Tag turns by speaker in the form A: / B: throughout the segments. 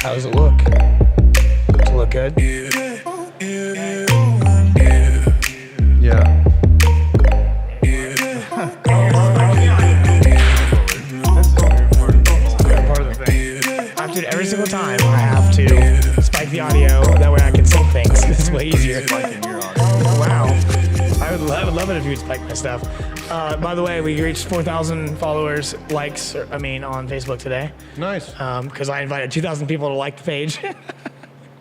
A: How does it look? Does it look good?
B: Yeah.
A: Part of the thing. Dude, every single time I have to spike the audio, that way I can sync things. It's way easier. Wow. I would love it if you would spike my stuff. By the way, we reached 4,000 followers, likes, on Facebook today.
B: Nice.
A: Because I invited 2,000 people to like the page.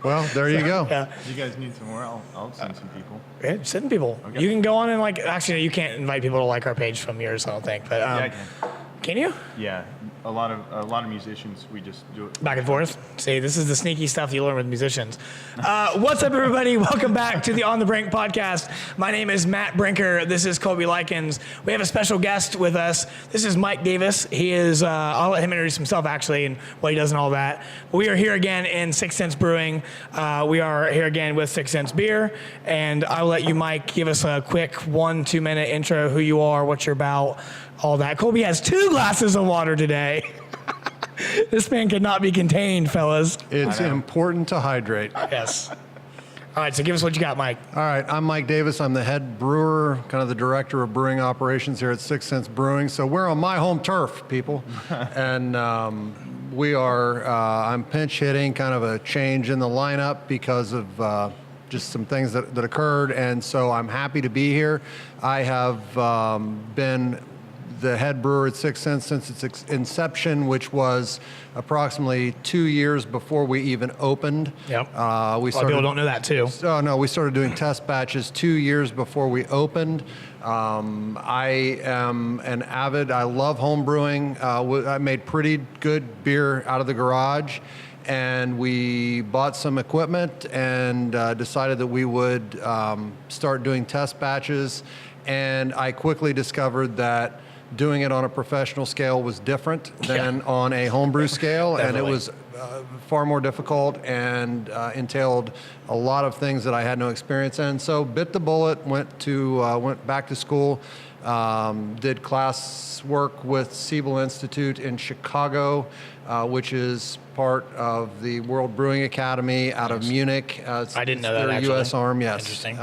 B: Well, there you go.
A: Yeah.
C: You guys need some more? I'll send some people.
A: Yeah, send people.
C: Okay.
A: You can go on and actually, you can't invite people to like our page from yours, I don't think. But
C: Yeah, I can.
A: Can you?
C: Yeah, a lot of musicians, we just do it
A: Back and forth. See, this is the sneaky stuff you learn with musicians. What's up, everybody? Welcome back to the On the Brink podcast. My name is Matt Brinker. This is Colby Likens. We have a special guest with us. This is Mike Davis. He is, I'll let him introduce himself actually and what he does and all that. We are here again in 6 Cents Brewing. We are here again with 6 Cents Beer. And I'll let you, Mike, give us a quick 1-2 minute intro, who you are, what you're about, all that. Colby has 2 glasses of water today. This man could not be contained, fellas.
B: It's important to hydrate.
A: Yes. All right, so give us what you got, Mike.
B: All right, I'm Mike Davis. I'm the head brewer, kind of the director of brewing operations here at 6 Cents Brewing. So we're on my home turf, people. And we are, I'm pinch hitting kind of a change in the lineup because of just some things that occurred. And so I'm happy to be here. I have been the head brewer at 6 Cents since its inception, which was approximately 2 years before we even opened.
A: Yep.
B: We
A: A lot of
B: started,
A: people don't know that, too.
B: Oh, no, we started doing test batches 2 years before we opened. I am an avid, I love home brewing. I made pretty good beer out of the garage, and we bought some equipment and decided that we would start doing test batches. And I quickly discovered that doing it on a professional scale was different than on a homebrew scale, and it was far more difficult and entailed a lot of things that I had no experience in. So bit the bullet, went back to school, did class work with Siebel Institute in Chicago, which is part of the World Brewing Academy out of Munich.
A: I didn't know that,
B: their
A: actually.
B: U.S. arm, yes.
A: Interesting.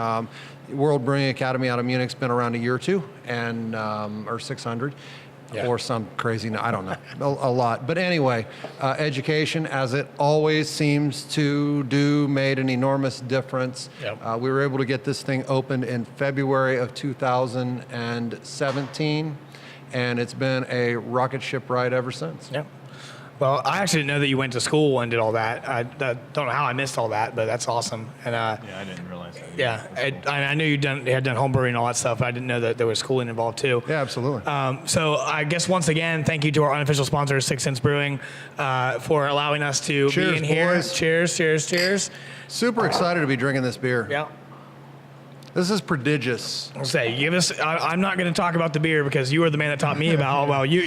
B: World Brewing Academy out of Munich's been around a year or two, and or 600, or some crazy, I don't know, a lot. But anyway, education, as it always seems to do, made an enormous difference.
A: Yep.
B: We were able to get this thing opened in February of 2017, and it's been a rocket ship ride ever since.
A: Yep. Well, I actually didn't know that you went to school and did all that. I don't know how I missed all that, but that's awesome. And
C: Yeah, I didn't realize that.
A: yeah, I knew you had done homebrewing and all that stuff, but I didn't know that there was schooling involved too.
B: Yeah, absolutely.
A: So I guess once again, thank you to our unofficial sponsor, 6 Cents Brewing, for allowing us to
B: Cheers,
A: be in here.
B: boys.
A: Cheers, cheers, cheers.
B: Super excited to be drinking this beer.
A: Yeah.
B: This is prodigious.
A: I'll say, give us. I'm not going to talk about the beer because you are the man that taught me about. Well, you are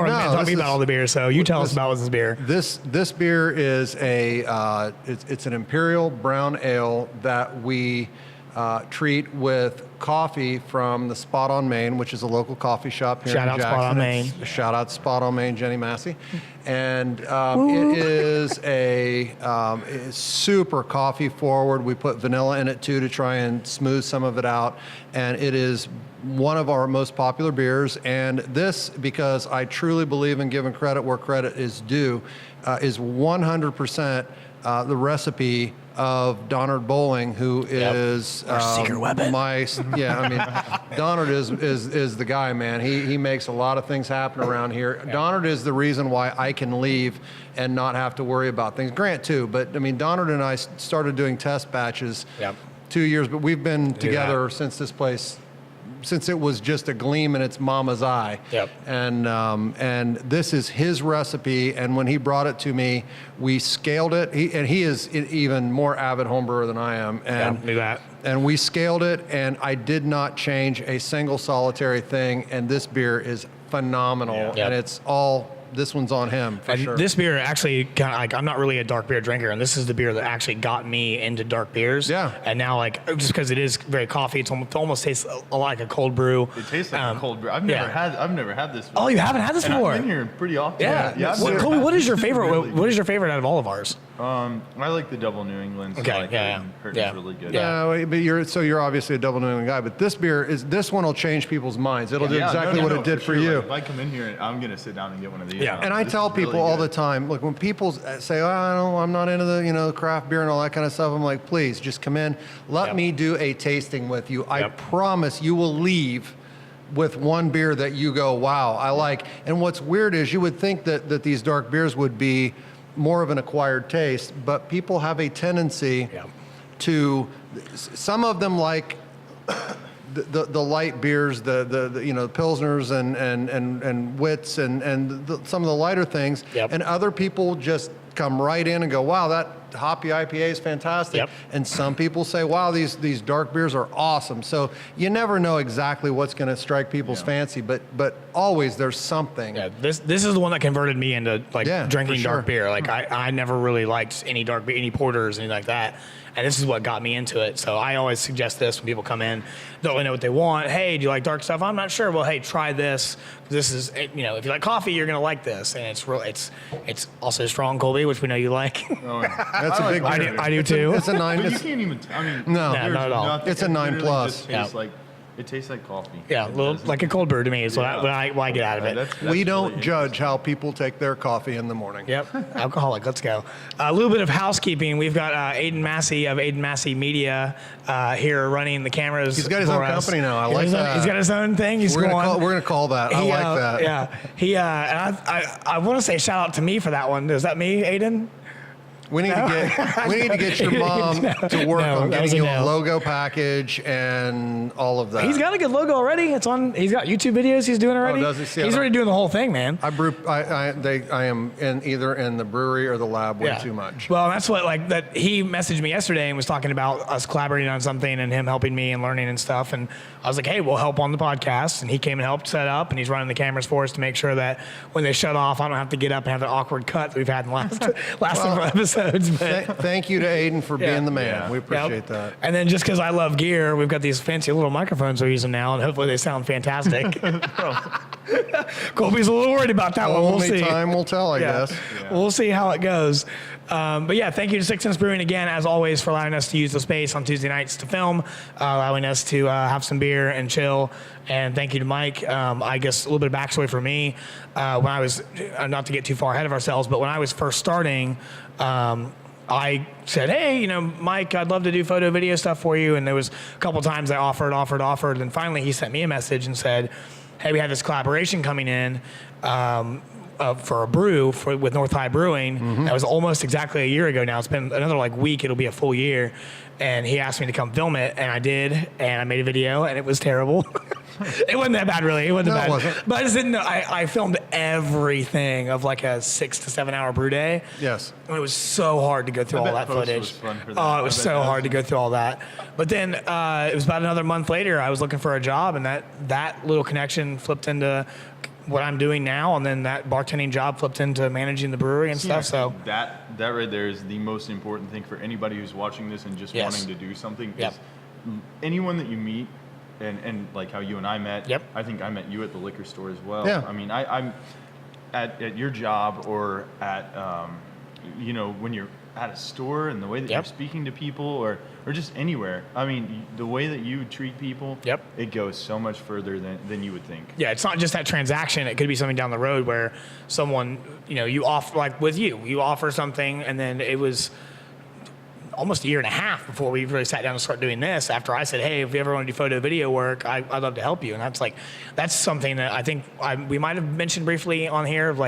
A: the man that taught me about all the beer. So you tell us about this beer.
B: This beer is it's an imperial brown ale that we treat with coffee from the Spot on Main, which is a local coffee shop here in Jackson.
A: Spot on Main.
B: Shout out Spot on Main, Jenny Massie. And it is it's super coffee forward. We put vanilla in it too to try and smooth some of it out. And it is one of our most popular beers. And this, because I truly believe in giving credit where credit is due, is 100% the recipe of Donard Bowling, who is
A: Our secret weapon.
B: Donard is the guy, man. He makes a lot of things happen around here. Yeah. Donard is the reason why I can leave and not have to worry about things. Grant too, but I mean, Donard and I started doing test batches 2 years, but we've been together since this place, since it was just a gleam in its mama's eye.
A: Yep.
B: And this is his recipe. And when he brought it to me, we scaled it. He is even more avid home brewer than I am. And
A: knew that.
B: And we scaled it, and I did not change a single solitary thing. And this beer is phenomenal.
A: Yeah.
B: And it's all this one's on him for sure.
A: This beer actually kind of like, I'm not really a dark beer drinker, and this is the beer that actually got me into dark beers.
B: Yeah.
A: And now, like, just because it is very coffee, it almost tastes a lot like a cold brew.
C: It tastes like a cold brew. I've never had this before.
A: Oh, you haven't had this before?
C: I've been here pretty often.
A: Yeah.
C: I've never
A: Colby,
C: had
A: what is
C: this.
A: your
C: This
A: favorite?
C: really
A: What is your favorite out of all of ours?
C: I like the double New England. So
A: Okay,
C: like
A: yeah.
C: Hurton's really good.
B: Yeah, but you're obviously a double New England guy. But this one will change people's minds. It'll do exactly what it did for you.
C: Like, if I come in here, I'm gonna sit down and get one of these.
A: Yeah.
B: And I tell people all the time, look, when people say, "Oh, I'm not into the craft beer and all that kind of stuff," I'm like, please, just come in. Let me do a tasting with you. I promise you will leave with one beer that you go, wow, I like. And what's weird is you would think that these dark beers would be more of an acquired taste, but people have a tendency to, some of them like the light beers, the pilsners and wits and some of the lighter things, and other people just come right in and go, wow, that hoppy IPA is fantastic. And some people say, wow, these dark beers are awesome. So you never know exactly what's going to strike people's fancy, but always there's something.
A: Yeah, this is the one that converted me into drinking dark beer. Like I never really liked any dark beer, any porters, anything like that. And this is what got me into it. So I always suggest this when people come in, don't really know what they want. Hey, do you like dark stuff? I'm not sure. Well, hey, try this. This is, if you like coffee, you're gonna like this. And it's also strong, Colby, which we know you like.
C: Oh, yeah.
B: That's a big beer.
A: I do too.
B: It's a 9.
C: But you can't even.
B: No,
A: not at all.
B: It's a 9+.
C: It tastes like coffee.
A: Yeah, a little like a cold brew to me is what I get out of it.
C: That's
B: We don't
C: really
B: judge how people take their coffee in the morning.
A: Yep, alcoholic. Let's go. A little bit of housekeeping. We've got Aidan Massie of Aidan Massie Media here running the cameras.
B: He's got his own company now. I like that.
A: He's got his own thing. He's
B: We're
A: going.
B: gonna call that. I like that.
A: Yeah. And I want to say shout out to me for that one. Is that me, Aidan?
B: We need to get your mom to work on getting you a logo package and all of that.
A: He's got a good logo already. He's got YouTube videos he's doing already.
B: Does he? See,
A: he's already doing the whole thing, man.
B: I am either in the brewery or the lab way too much.
A: Well, that's what that he messaged me yesterday and was talking about us collaborating on something and him helping me and learning and stuff. And I was like, hey, we'll help on the podcast. And he came and helped set up, and he's running the cameras for us to make sure that when they shut off, I don't have to get up and have the awkward cut that we've had in the last several episodes. But
B: thank you to Aidan for being the man.
C: Yeah.
B: We appreciate that.
A: And then just because I love gear, we've got these fancy little microphones we're using now, and hopefully they sound fantastic. Colby's a little worried about that one. We'll
B: Only
A: see.
B: time will tell, I guess.
A: Yeah. We'll see how it goes. But yeah, thank you to Six Sense Brewing again, as always, for allowing us to use the space on Tuesday nights to film, allowing us to have some beer and chill. And thank you to Mike. I guess a little bit of backstory for me. When I was, not to get too far ahead of ourselves, but when I was first starting, I said, hey, Mike, I'd love to do photo video stuff for you. And there was a couple times I offered. And finally he sent me a message and said, hey, we have this collaboration coming in for a brew with North High Brewing. Mm-hmm. That was almost exactly a year ago now. It's been another week. It'll be a full year. And he asked me to come film it, and I did, and I made a video, and it was terrible. It wasn't that bad, really. It wasn't that bad.
B: It wasn't.
A: But I just didn't know. I filmed everything of a 6 to 7 hour brew day.
B: Yes.
A: And it was so hard to go through all that footage.
C: Was fun for that.
A: Oh, it was so hard to go through all that. But then it was about another month later, I was looking for a job, and that little connection flipped into what I'm doing now, and then that bartending job flipped into managing the brewery and stuff. So
C: that right there is the most important thing for anybody who's watching this and just wanting to do something.
A: Yep.
C: Is anyone that you meet, and like how you and I met.
A: Yep.
C: I think I met you at the liquor store as well.
B: Yeah.
C: I mean, I'm at your job or at when you're at a store and the way that you're speaking to people or just anywhere. I mean, the way that you treat people, it goes so much further than you would think. Yeah,
A: it's not just that transaction. It could be something down the road where someone, you offer, with you offer something, and then it was almost a year and a half before we really sat down and started doing this. After I said, hey, if you ever want to do photo video work, I'd love to help you. And that's something that I think we might have mentioned briefly on here of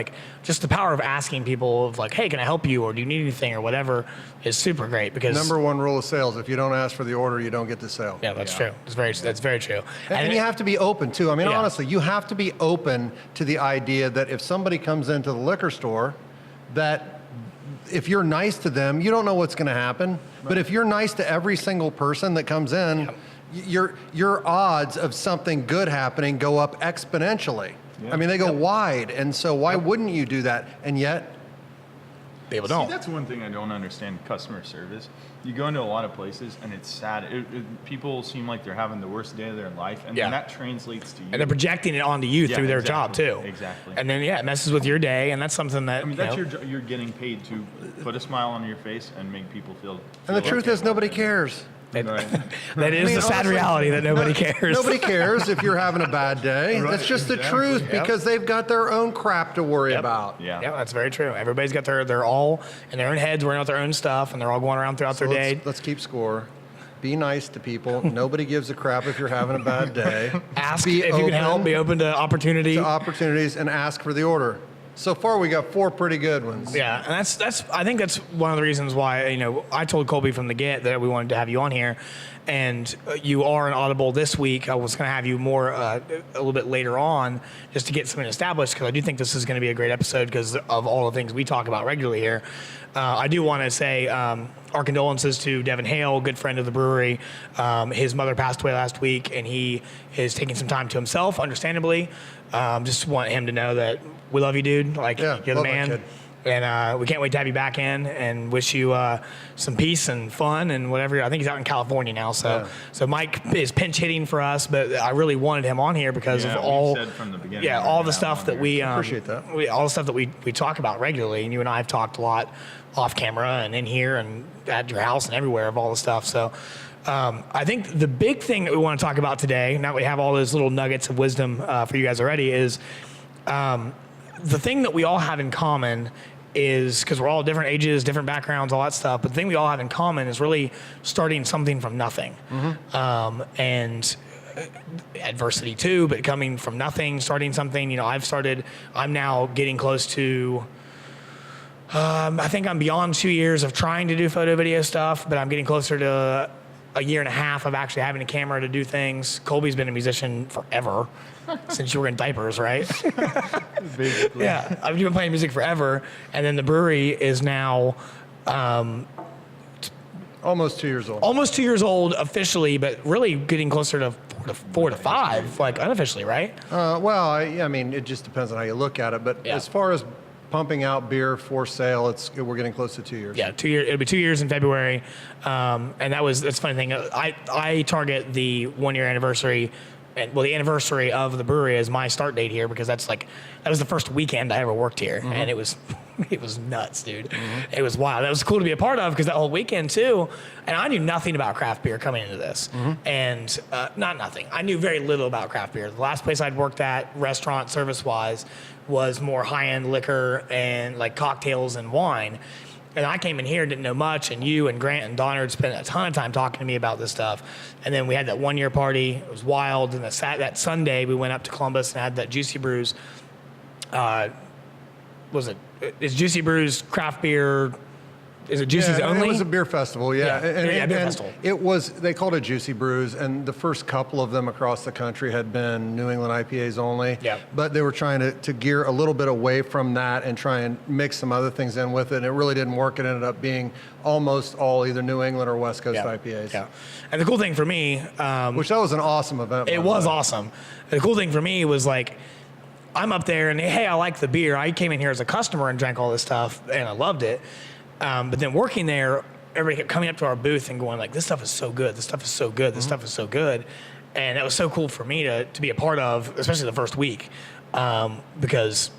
A: just the power of asking people of hey, can I help you? Or do you need anything or whatever is super great because
B: number one rule of sales, if you don't ask for the order, you don't get the sale.
A: Yeah, that's true. That's very true.
B: And you have to be open too. I mean, honestly, you have to be open to the idea that if somebody comes into the liquor store, that if you're nice to them, you don't know what's going to happen. Right. But if you're nice to every single person that comes in, your odds of something good happening go up exponentially. I mean, they go wide, and so why wouldn't you do that? And yet,
A: People
C: See,
A: don't.
C: that's one thing I don't understand, customer service. You go into a lot of places and it's sad. People seem like they're having the worst day of their life, and then that translates to you.
A: And they're projecting it onto you through their job too.
C: Exactly.
A: And then it messes with your day, and that's something that
C: I mean, that's you're getting paid to put a smile on your face and make people feel.
B: and the truth is, nobody cares.
C: Right.
A: that is the sad
B: honestly,
A: reality that nobody cares.
B: Nobody cares if you're having a bad day.
C: Right,
B: That's just the
C: exactly.
B: truth because they've got their own crap to worry about.
C: Yeah.
A: Yeah, that's very true. Everybody's got they're all in their own heads worrying about their own stuff, and they're all going around throughout
B: So
A: their day.
B: let's keep score. Be nice to people. Nobody gives a crap if you're having a bad day.
A: Ask
B: Be
A: if you can help.
B: open
A: Be open to opportunity.
B: to opportunities and ask for the order. So far, we got 4 pretty good ones.
A: Yeah, and that's I think that's one of the reasons why I told Colby from the get that we wanted to have you on here, and you are an Audible this week. I was going to have you more a little bit later on just to get something established because I do think this is going to be a great episode because of all the things we talk about regularly here. I do want to say our condolences to Devin Hale, good friend of the brewery. His mother passed away last week, and he is taking some time to himself, understandably. Just want him to know that we love you, dude. Like,
B: Yeah,
A: you're the
B: love that
A: man.
B: kid.
A: And we can't wait to have you back in and wish you some peace and fun and whatever. I think he's out in California now. So so Mike is pinch hitting for us, but I really wanted him on here because
C: Yeah,
A: of
C: we
A: all
C: said from the beginning
A: yeah,
C: we were
A: all
C: gonna
A: the
C: have
A: stuff
C: him
A: that
C: on
A: we
C: here.
B: Appreciate that.
A: all the stuff that we talk about regularly, and you and I have talked a lot off camera and in here and at your house and everywhere of all the stuff. So I think the big thing that we want to talk about today, now that we have all those little nuggets of wisdom for you guys already, is the thing that we all have in common is, because we're all different ages, different backgrounds, all that stuff, but the thing we all have in common is really starting something from nothing. And adversity too, but coming from nothing, starting something. I'm now getting close to, I think I'm beyond 2 years of trying to do photo video stuff, but I'm getting closer to a year and a half of actually having a camera to do things. Colby's been a musician forever, since you were in diapers, right?
C: Basically.
A: Yeah, I've been playing music forever, and then the brewery is now
B: Almost 2 years old.
A: almost 2 years old officially, but really getting closer to four to five, like unofficially, right?
B: Well, I mean, it just depends on how you look at it. But
A: Yeah.
B: as far as pumping out beer for sale, we're getting close to 2 years.
A: Yeah, 2 years. It'll be 2 years in February, and that's a funny thing. I target the 1 year anniversary, and the anniversary of the brewery as my start date here because that was the first weekend I ever worked here, and it was nuts, dude. It was wild. That was cool to be a part of because that whole weekend too. And I knew nothing about craft beer coming into this, and not nothing. I knew very little about craft beer. The last place I'd worked at, restaurant service wise, was more high end liquor and like cocktails and wine. And I came in here, didn't know much, and you and Grant and Donner had spent a ton of time talking to me about this stuff. And then we had that 1 year party. It was wild. And that Sunday, we went up to Columbus and had that Juicy Brews. Is Juicy Brews craft beer? Is it Juicy's
B: Yeah,
A: only?
B: It was a beer festival, yeah.
A: Yeah, beer festival.
B: It was, they called it Juicy Brews, and the first couple of them across the country had been New England IPAs only.
A: Yeah.
B: But they were trying to gear a little bit away from that and try and mix some other things in with it, and it really didn't work. It ended up being almost all either New England or West Coast IPAs.
A: Yeah. And the cool thing for me,
B: Which that was an awesome event. by
A: it
B: the
A: was
B: way.
A: awesome. The cool thing for me was like, I'm up there and hey, I like the beer. I came in here as a customer and drank all this stuff and I loved it. But then working there, everybody kept coming up to our booth and going like, this stuff is so good. This stuff is so good. This stuff is so good. And it was so cool for me to be a part of, especially the first week, because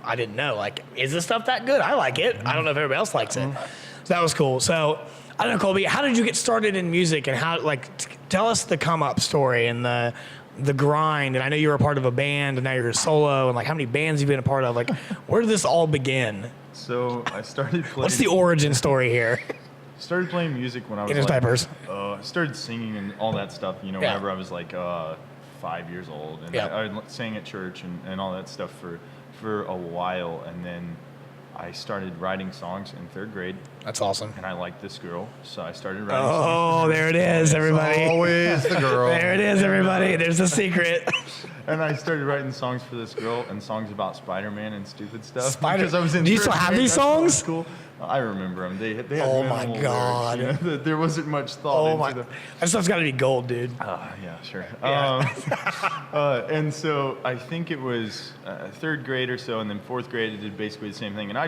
A: I didn't know, like, is this stuff that good? I like it. I don't know if everybody else likes it. So that was cool. So I don't know, Colby, how did you get started in music and how, like, tell us the come up story and the grind. And I know you were a part of a band and now you're a solo, and like how many bands you've been a part of. Like, where did this all begin?
C: So I started playing.
A: What's the origin story here?
C: Started playing music when I was
A: In his
C: like,
A: diapers.
C: I started singing and all that stuff.
A: Yeah.
C: Whenever I was like 5 years old, and
A: Yeah.
C: I sang at church and all that stuff for a while, and then I started writing songs in third grade,
A: That's awesome.
C: and I liked this girl, so I started writing
A: Oh,
C: songs.
A: there it is, everybody.
B: Always the girl.
A: There it is, everybody. There's a secret.
C: And I started writing songs for this girl and songs about Spider-Man and stupid stuff.
A: Spider-
C: Because I was in
A: Do you still
C: third
A: have
C: grade,
A: these
C: that's what was
A: songs?
C: Cool. I remember them. They had
A: Oh my
C: minimal
A: God.
C: lyrics, you know, there wasn't much thought
A: Oh
C: into
A: my,
C: them.
A: that stuff's got to be gold, dude.
C: Yeah, sure.
A: Yeah.
C: And so I think it was third grade or so, and then fourth grade I did basically the same thing. And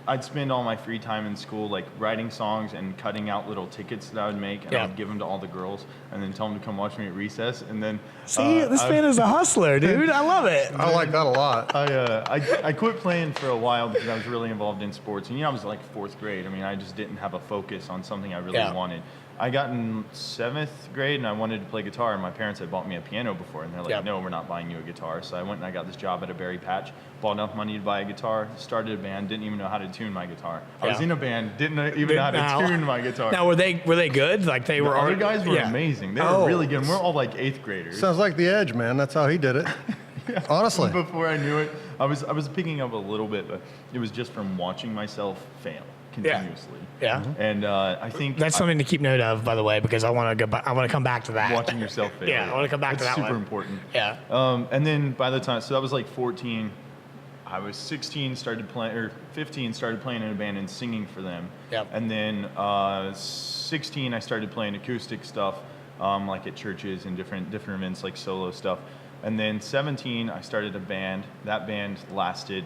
C: I'd spend all my free time in school like writing songs and cutting out little tickets that I would make, and I would give them to all the girls, and then tell them to come watch me at recess. And then
A: See, this man is a hustler, dude. I love it.
B: I like that a lot.
C: I quit playing for a while because I was really involved in sports, and I was like fourth grade. I mean, I just didn't have a focus on something I really wanted. I got in seventh grade and I wanted to play guitar, and my parents had bought me a piano before, and they're like, no, we're not buying you a guitar. So I went and I got this job at a berry patch, bought enough money to buy a guitar, started a band, didn't even know how to tune my guitar. I was in a band, didn't even know how to tune my guitar.
A: Now, were they good? Like they were.
C: Other guys were amazing. They were really good. And we're all like eighth graders.
B: Sounds like The Edge, man. That's how he did it. Honestly.
C: Before I knew it, I was picking up a little bit, but it was just from watching myself fail continuously.
A: Yeah.
C: And I think
A: That's something to keep note of, by the way, because I want to go. I want to come back to that.
C: watching yourself fail.
A: Yeah, I want to come back to
C: It's
A: that
C: super
A: one.
C: important.
A: Yeah.
C: And then by the time, so that was like 14. I was 16, started playing, or 15, started playing in a band and singing for them.
A: Yep.
C: And then 16, I started playing acoustic stuff, like at churches and different events, like solo stuff. And then 17, I started a band. That band lasted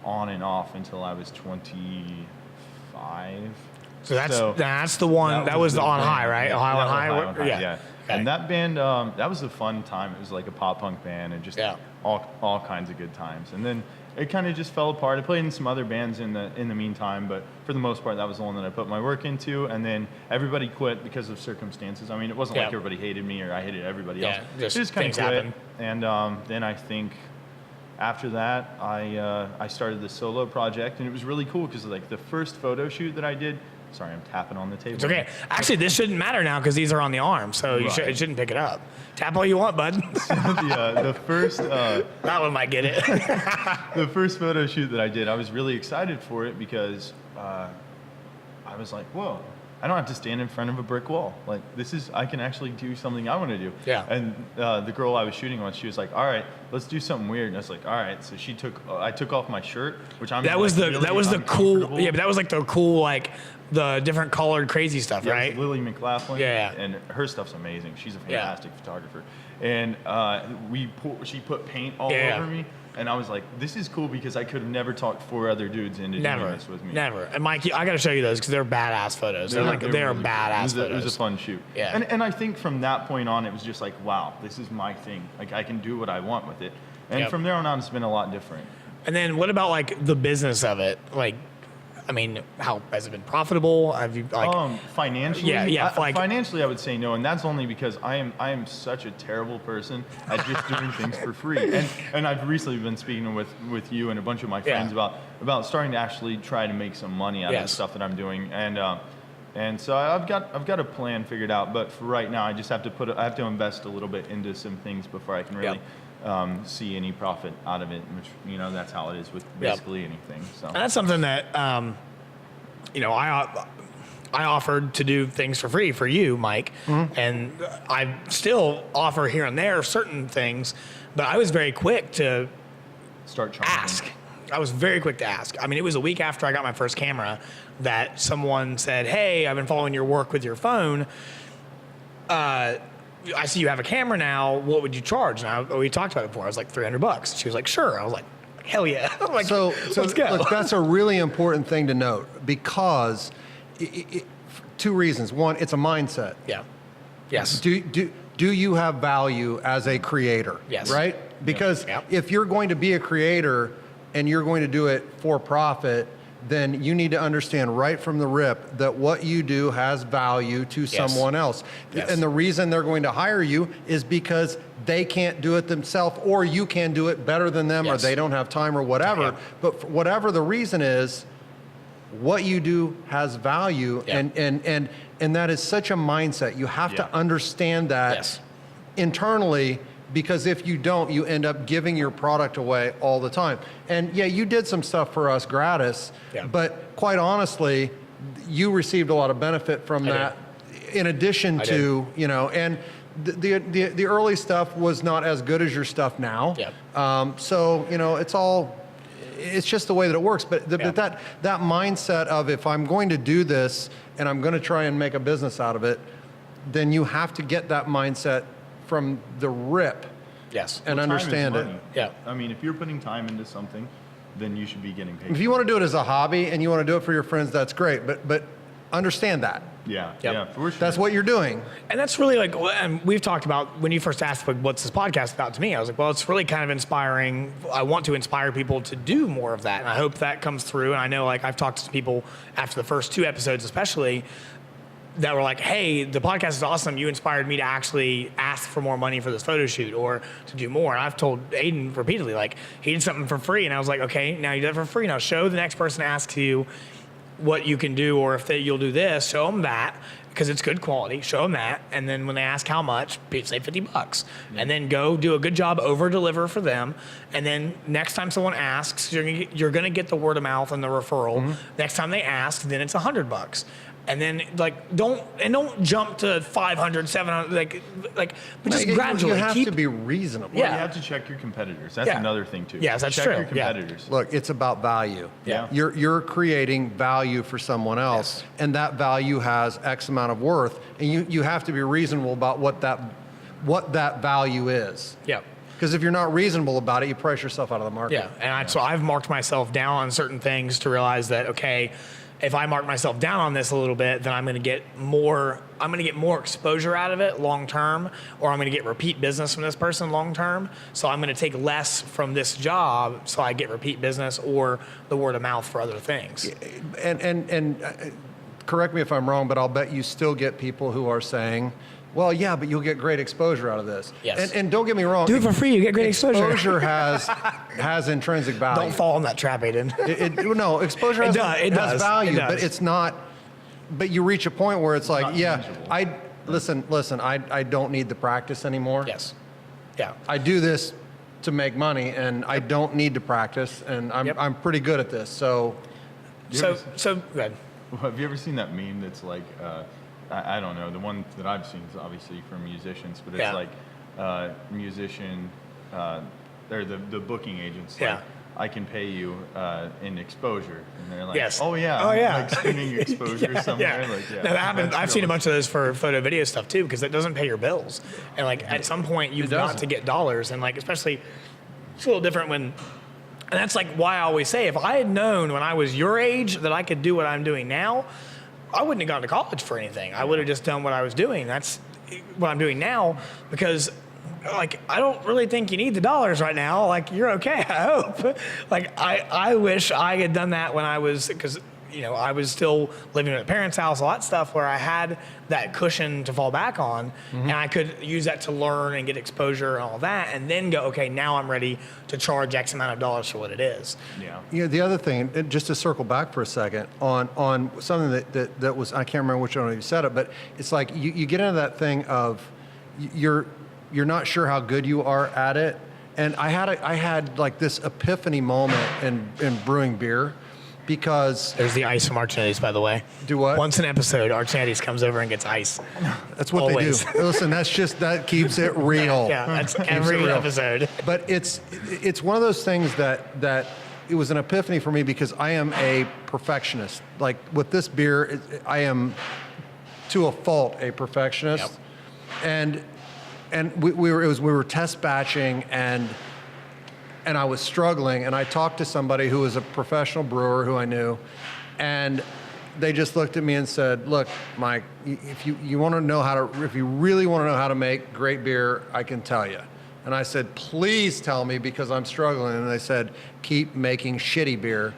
C: on and off until I was 25.
A: So that's the one. That was the On High, right? Ohio On High.
C: On High,
A: Yeah.
C: yeah.
A: Okay.
C: And that band, that was a fun time. It was like a pop punk band, and just all kinds of good times. And then it kind of just fell apart. I played in some other bands in the meantime, but for the most part, that was the one that I put my work into. And then everybody quit because of circumstances. I mean, it wasn't like everybody hated me or I hated everybody else.
A: Just
C: kind of
A: things
C: quit.
A: happen.
C: And then I think after that, I started the solo project, and it was really cool because like the first photo shoot that I did. Sorry, I'm tapping on the table.
A: It's okay. Actually, this shouldn't matter now because these are on the arm, so it shouldn't pick it up. Tap all you want, bud.
C: The first
A: that one might get it.
C: the first photo shoot that I did, I was really excited for it because I was like, whoa, I don't have to stand in front of a brick wall. Like, I can actually do something I want to do.
A: Yeah.
C: And the girl I was shooting on, she was like, all right, let's do something weird. And I was like, all right. So I took off my shirt, which I'm
A: that was the cool. Yeah, but that was like the cool, like the different colored crazy stuff,
C: yeah,
A: right?
C: Lily McLaughlin.
A: Yeah.
C: And her stuff's amazing. She's a fantastic photographer. And she put paint all over me. And I was like, this is cool because I could have never talked 4 other dudes into doing this with me.
A: Never. And Mike, I got to show you those because they're badass photos. They're
C: really
A: badass
C: cool.
A: photos.
C: It was a fun shoot.
A: Yeah.
C: And I think from that point on, it was just like, wow, this is my thing. Like, I can do what I want with it. And from there on out, it's been a lot different.
A: And then what about like the business of it? Like, I mean, how has it been profitable? Have you like
C: financially?
A: Like
C: financially, I would say no, and that's only because I am such a terrible person at just doing things for free. And I've recently been speaking with you and a bunch of my friends about starting to actually try to make some money out of the stuff that I'm doing, and so I've got a plan figured out. But for right now, I just have to invest a little bit into some things before I can really. See any profit out of it, which that's how it is with basically anything. So
A: and that's something that I offered to do things for free for you, Mike, and I still offer here and there certain things, but I was very quick to
C: start charging.
A: Ask. I was very quick to ask. I mean, it was a week after I got my first camera that someone said, "Hey, I've been following your work with your phone. I see you have a camera now. What would you charge?" And we talked about it before. I was like, $300. She was like, "Sure." I was like, "Hell yeah!" Like,
B: so
A: let's go.
B: Look, that's a really important thing to note because 2 reasons. One, it's a mindset.
A: Yeah. Yes.
B: Do you have value as a creator?
A: Yes.
B: Right? Because if you're going to be a creator and you're going to do it for profit, then you need to understand right from the rip that what you do has value to someone else.
A: Yes.
B: And the reason they're going to hire you is because they can't do it themselves, or you can do it better than them, or they don't have time or whatever.
A: Yeah.
B: But for whatever the reason is, what you do has value, and that is such a mindset. You have to understand that internally, because if you don't, you end up giving your product away all the time. And you did some stuff for us gratis, but quite honestly, you received a lot of benefit from that in addition to, and the early stuff was not as good as your stuff now.
A: Yep.
B: So it's just the way that it works. But that mindset of, if I'm going to do this and I'm going to try and make a business out of it, then you have to get that mindset from the rip.
A: Yes.
B: And understand it.
A: Yeah.
C: I mean, if you're putting time into something, then you should be getting paid.
B: If you want to do it as a hobby and you want to do it for your friends, that's great. But understand that.
C: Yeah.
A: Yep.
C: Yeah. For sure.
B: That's what you're doing.
A: And that's really like, and we've talked about, when you first asked, like, what's this podcast about to me? I was like, well, it's really kind of inspiring. I want to inspire people to do more of that. And I hope that comes through. And I know, like, I've talked to people after the first 2 episodes, especially, that were like, hey, the podcast is awesome. You inspired me to actually ask for more money for this photo shoot or to do more. And I've told Aidan repeatedly, like, he did something for free. And I was like, okay, now you did it for free. Now show the next person asks you what you can do, or if you'll do this, show them that, because it's good quality. Show them that. And then when they ask how much, say $50. And then go do a good job, over deliver for them. And then next time someone asks, you're going to get the word of mouth and the referral. Next time they ask, then it's $100. And then, like, don't jump to 500, 700, but just gradually.
B: You have to be reasonable.
C: You have to check your competitors. That's another thing too.
A: Yes, that's
C: check
A: true.
C: your competitors.
B: Look, it's about value.
C: Yeah.
B: You're creating value for someone else, and that value has X amount of worth, and you have to be reasonable about what that value is.
A: Yeah.
B: Because if you're not reasonable about it, you price yourself out of the market.
A: Yeah, and so I've marked myself down on certain things to realize that, okay, if I mark myself down on this a little bit, then I'm going to get more exposure out of it long term, or I'm going to get repeat business from this person long term. So I'm going to take less from this job so I get repeat business or the word of mouth for other things.
B: And correct me if I'm wrong, but I'll bet you still get people who are saying, well, yeah, but you'll get great exposure out of this.
A: Yes.
B: And don't get me wrong.
A: Do it for free, you get great exposure.
B: Exposure has intrinsic value.
A: Don't fall in that trap, Aidan.
B: No, exposure has value, but it's not. But you reach a point where it's like, listen, I don't need the practice anymore.
A: Yes. Yeah.
B: I do this to make money, and I don't need to practice, and I'm pretty good at this. So
A: go ahead.
C: Have you ever seen that meme that's like, I don't know, the one that I've seen is obviously from musicians, but it's like musician, they're the booking agents. Like, I can pay you in exposure, and they're like, like spinning exposure somewhere. Like,
A: no, that happens. I've seen a bunch of those for photo video stuff too, because it doesn't pay your bills, and like at some point you've got to get dollars, and like especially it's a little different when. And that's like why I always say, if I had known when I was your age that I could do what I'm doing now, I wouldn't have gone to college for anything. I would have just done what I was doing. That's what I'm doing now, because like, I don't really think you need the dollars right now. Like, you're okay, I hope. Like, I wish I had done that when I was, because, I was still living at a parents' house, all that stuff, where I had that cushion to fall back on, and I could use that to learn and get exposure and all that, and then go, okay, now I'm ready to charge X amount of dollars for what it is.
B: Yeah. The other thing, just to circle back for a second, on something that was, I can't remember which one of you said it, but it's like you get into that thing of you're not sure how good you are at it, and I had like this epiphany moment in brewing beer. Because
A: there's the ice from Archnetti's, by the way.
B: Do what?
A: Once an episode, Archnetti's comes over and gets ice.
B: That's what
A: Always.
B: they do. Listen, that keeps it real.
A: Yeah, that's every episode.
B: But it's one of those things that it was an epiphany for me, because I am a perfectionist. Like with this beer, I am to a fault a perfectionist. Yep. And we were test batching, and I was struggling, and I talked to somebody who was a professional brewer who I knew, and they just looked at me and said, "Look, Mike, if you really want to know how to make great beer, I can tell you." And I said, "Please tell me, because I'm struggling." And they said, "Keep making shitty beer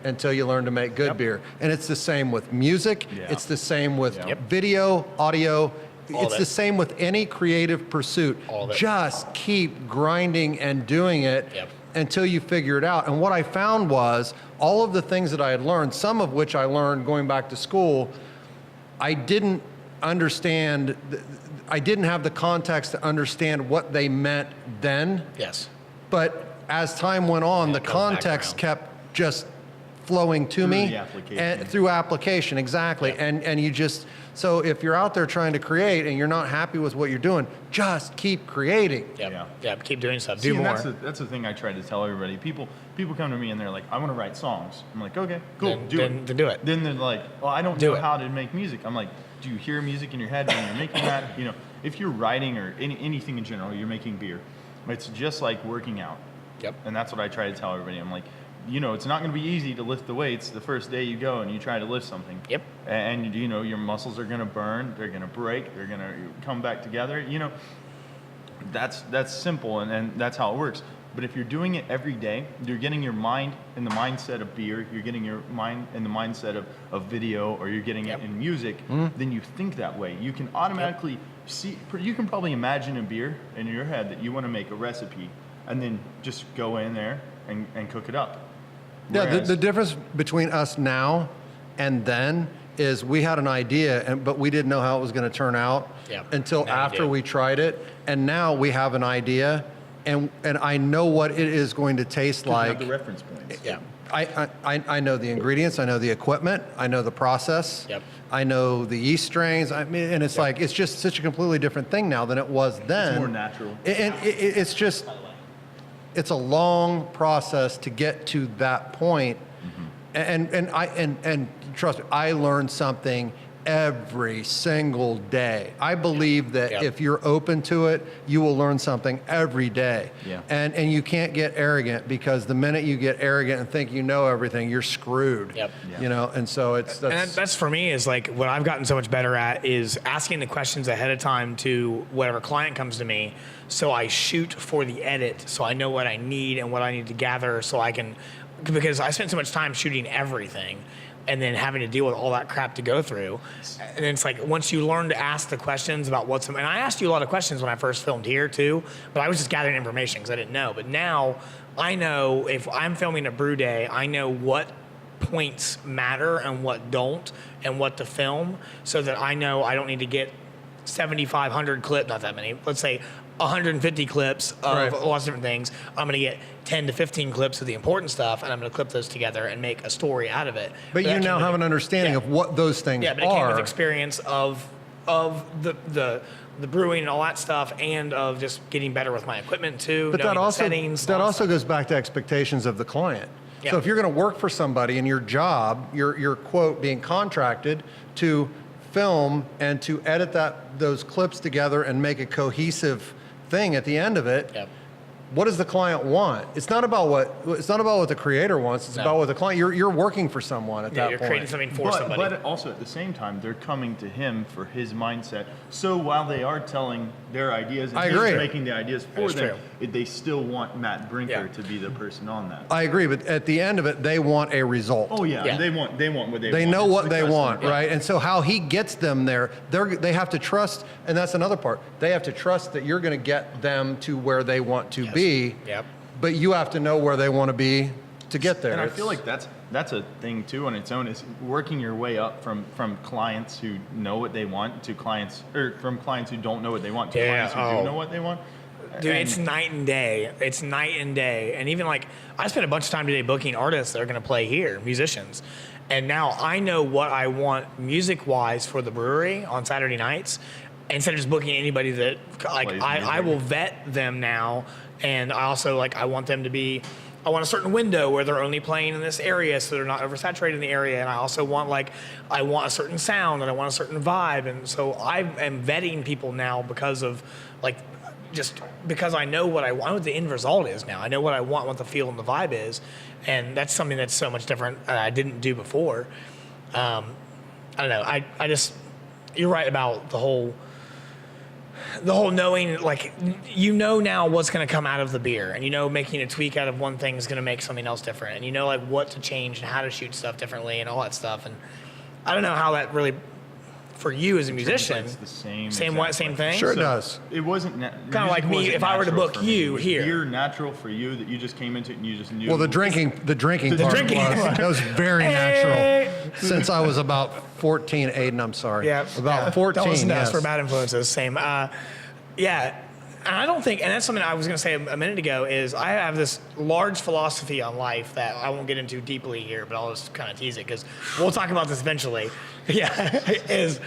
B: until you learn to make good beer." And it's the same with music. Yeah. It's the same with video, audio. It's the same with any creative pursuit. Just keep grinding and doing it until you figure it out. And what I found was all of the things that I had learned, some of which I learned going back to school, I didn't understand. I didn't have the context to understand what they meant then.
A: Yes.
B: But as time went on, the context kept just flowing to
C: Through
B: me.
C: the application.
B: And through application, exactly.
A: Yep.
B: And you just, so if you're out there trying to create and you're not happy with what you're doing, just keep creating.
A: Yeah. Keep doing stuff.
C: See,
A: Do
C: and
A: more.
C: that's the thing I try to tell everybody. People come to me and they're like, I want to write songs. I'm like, okay, cool, do it.
A: Then do it.
C: Then they're like, well, I don't
A: Do
C: know
A: it.
C: how to make music. I'm like, do you hear music in your head when you're making that? You know, if you're writing or anything in general, you're making beer. It's just like working out.
A: Yep.
C: And that's what I try to tell everybody. I'm like, you know, it's not going to be easy to lift the weights the first day you go and you try to lift something.
A: Yep.
C: And you know, your muscles are going to burn, they're going to break, they're going to come back together. You know, that's simple and that's how it works. But if you're doing it every day, you're getting your mind in the mindset of beer, you're getting your mind in the mindset of video, or you're getting it in music, then you think that way. You can automatically see, you can probably imagine a beer in your head that you want to make a recipe and then just go in there and cook it up.
B: Yeah,
C: Whereas-
B: the difference between us now and then is we had an idea, but we didn't know how it was going to turn out until
A: Now you
B: after
A: do.
B: we tried it. And now we have an idea, and I know what it is going to taste
C: you have
B: like.
C: the reference points.
A: Yeah.
B: I know the ingredients, I know the equipment, I know the process,
A: Yep.
B: I know the yeast strains. I mean, and it's like, it's just such a completely different thing now than it was then.
C: It's more natural.
B: And it's just, it's a long process to get to that point. And trust me, I learn something every single day. I believe that
A: Yep.
B: if you're open to it, you will learn something every day.
C: Yeah.
B: And you can't get arrogant, because the minute you get arrogant and think you know everything, you're screwed.
A: Yep.
B: You know, and so
A: And that's for me is like what I've gotten so much better at is asking the questions ahead of time to whatever client comes to me. So I shoot for the edit, so I know what I need and what I need to gather, so I can, because I spent so much time shooting everything and then having to deal with all that crap to go through. And it's like, once you learn to ask the questions about and I asked you a lot of questions when I first filmed here too, but I was just gathering information because I didn't know. But now I know if I'm filming a brew day, I know what points matter and what don't, and what to film, so that I know I don't need to get 7,500 clips, not that many, let's say 150 clips of
B: Right.
A: lots of different things. I'm going to get 10 to 15 clips of the important stuff, and I'm going to clip those together and make a story out of it.
B: But you
A: that
B: now
A: came
B: have
A: with-
B: an understanding
A: yeah.
B: of what those things
A: Yeah, but it came with
B: are.
A: experience of the brewing and all that stuff, and of just getting better with my equipment too.
B: But
A: knowing
B: that
A: the
B: also
A: settings,
B: that
A: all
B: also
A: stuff.
B: goes back to expectations of the client.
A: Yeah.
B: So if you're going to work for somebody and your job, your quote being contracted to film and to edit those clips together and make a cohesive thing at the end of it.
A: Yep.
B: What does the client want? It's not about what the creator wants. It's
A: No.
B: about what the client. You're working for someone at
A: Yeah,
B: that
A: you're
B: point.
A: creating something for somebody.
C: But also at the same time, they're coming to him for his mindset. So while they are telling their ideas and
B: I
C: he's
B: agree.
C: making the ideas for
A: That's
C: them,
A: true.
C: they still want Matt Brinker
A: Yeah.
C: to be the person on that.
B: I agree, but at the end of it, they want a result.
C: Oh yeah,
A: Yeah.
C: they want what they want.
B: They know
C: It's
B: what
C: the
B: they
C: customer.
B: want, right? And so how he gets them there, they have to trust, and that's another part. They have to trust that you're going to get them to where they want to be.
A: Yep.
B: But you have to know where they want to be to get there.
C: And I feel like that's a thing too on its own, is working your way up from clients who know what they want to clients, or from clients who don't know what they want to
A: Yeah,
C: clients who
A: oh.
C: do know what they want.
A: Dude,
C: And-
A: it's night and day. It's night and day. And even like, I spent a bunch of time today booking artists that are going to play here, musicians. And now I know what I want music-wise for the brewery on Saturday nights. Instead of just booking anybody that, like,
C: Plays
A: I
C: music.
A: will vet them now. And I also, like, I want them to be, I want a certain window where they're only playing in this area so they're not oversaturated in the area. And I also want, like, I want a certain sound and I want a certain vibe. And so I am vetting people now because of, like, just because I know what I want, what the end result is now. I know what I want, what the feel and the vibe is. And that's something that's so much different I didn't do before. I don't know. I just, you're right about the whole knowing, like, you know now what's going to come out of the beer, and you know making a tweak out of one thing is going to make something else different, and you know, like, what to change and how to shoot stuff differently and all that stuff. And I don't know how that really, for you as a musician,
C: It's the same
A: same thing.
B: Sure it does.
C: It wasn't
A: Kinda like me, if I were to book you here.
C: Beer natural for you that you just came into it and you just knew.
B: Well, the drinking part
A: drinking
B: was,
A: part.
B: that was very
A: Hey!
B: natural. Since I was about 14, Aiden, I'm sorry.
A: Yeah.
B: About 14,
A: Don't listen to us
B: yes.
A: for bad influences. Same. Yeah. I don't think, and that's something I was going to say a minute ago, is I have this large philosophy on life that I won't get into deeply here, but I'll just kind of tease it because we'll talk about this eventually. Yeah, is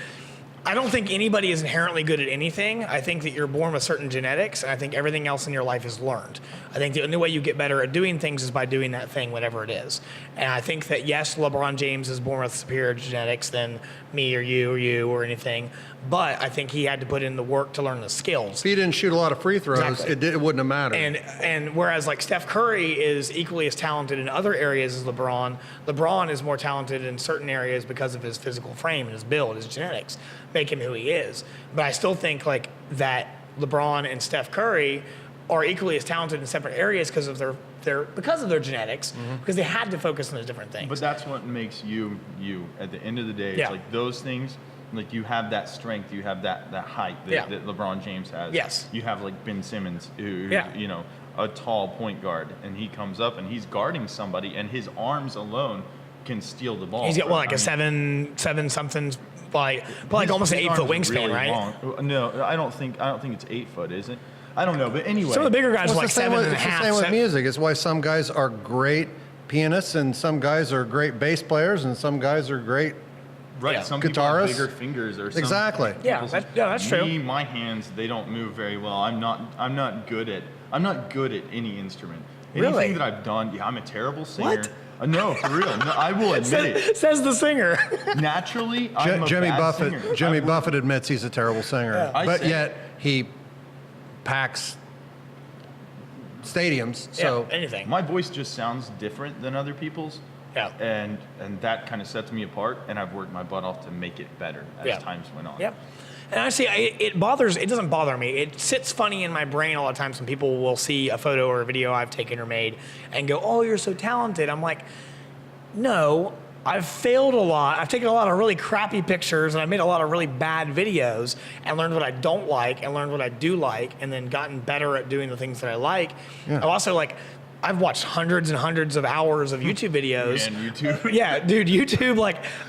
A: I don't think anybody is inherently good at anything. I think that you're born with certain genetics, and I think everything else in your life is learned. I think the only way you get better at doing things is by doing that thing, whatever it is. And I think that, yes, LeBron James is born with superior genetics than me or you or anything, but I think he had to put in the work to learn the skills.
B: If he didn't shoot a lot of free throws,
A: Exactly.
B: it wouldn't have mattered.
A: And whereas like Steph Curry is equally as talented in other areas as LeBron is more talented in certain areas because of his physical frame and his build, his genetics make him who he is. But I still think like that LeBron and Steph Curry are equally as talented in separate areas because of their genetics, because they had to focus on those different things.
C: But that's what makes you. At the end of the day, it's like those things. Like you have that strength, you have that height that LeBron James has.
A: Yes.
C: You have like Ben Simmons, who's you know, a tall point guard, and he comes up and he's guarding somebody, and his arms alone can steal the ball.
A: He's got a seven something, like almost an 8 foot wingspan,
C: really
A: right?
C: Long. No, I don't think it's 8 foot, is it? I don't know, but anyway.
A: Some of the bigger guys are like 7 and a
B: It's
A: half.
B: the same with music. It's why some guys are great pianists, and some guys are great bass players, and some guys are great.
C: Right,
A: Yeah.
C: some people have
B: Guitarists.
C: bigger fingers or something.
B: Exactly.
A: Yeah, that's true.
C: Me, my hands, they don't move very well. I'm not good at any instrument. Anything
A: Really?
C: that I've done, I'm a terrible singer.
A: What?
C: No, for real. No, I will admit it.
A: Says the singer.
C: Naturally, I'm a
B: Jimmy
C: bad
B: Buffett.
C: singer.
B: Jimmy Buffett admits he's a terrible singer,
A: Yeah.
C: I
B: but
C: say-
B: yet he packs stadiums. So
A: anything.
C: My voice just sounds different than other people's.
A: Yeah.
C: And that kind of sets me apart, and I've worked my butt off to make it better as times went on.
A: Yep. And actually, it doesn't bother me. It sits funny in my brain a lot of times when people will see a photo or a video I've taken or made and go, "Oh, you're so talented." I'm like, no, I've failed a lot. I've taken a lot of really crappy pictures, and I've made a lot of really bad videos and learned what I don't like and learned what I do like, and then gotten better at doing the things that I like.
B: Yeah.
A: I've also I've watched hundreds and hundreds of hours of YouTube videos.
C: And YouTube.
A: Yeah, dude, YouTube,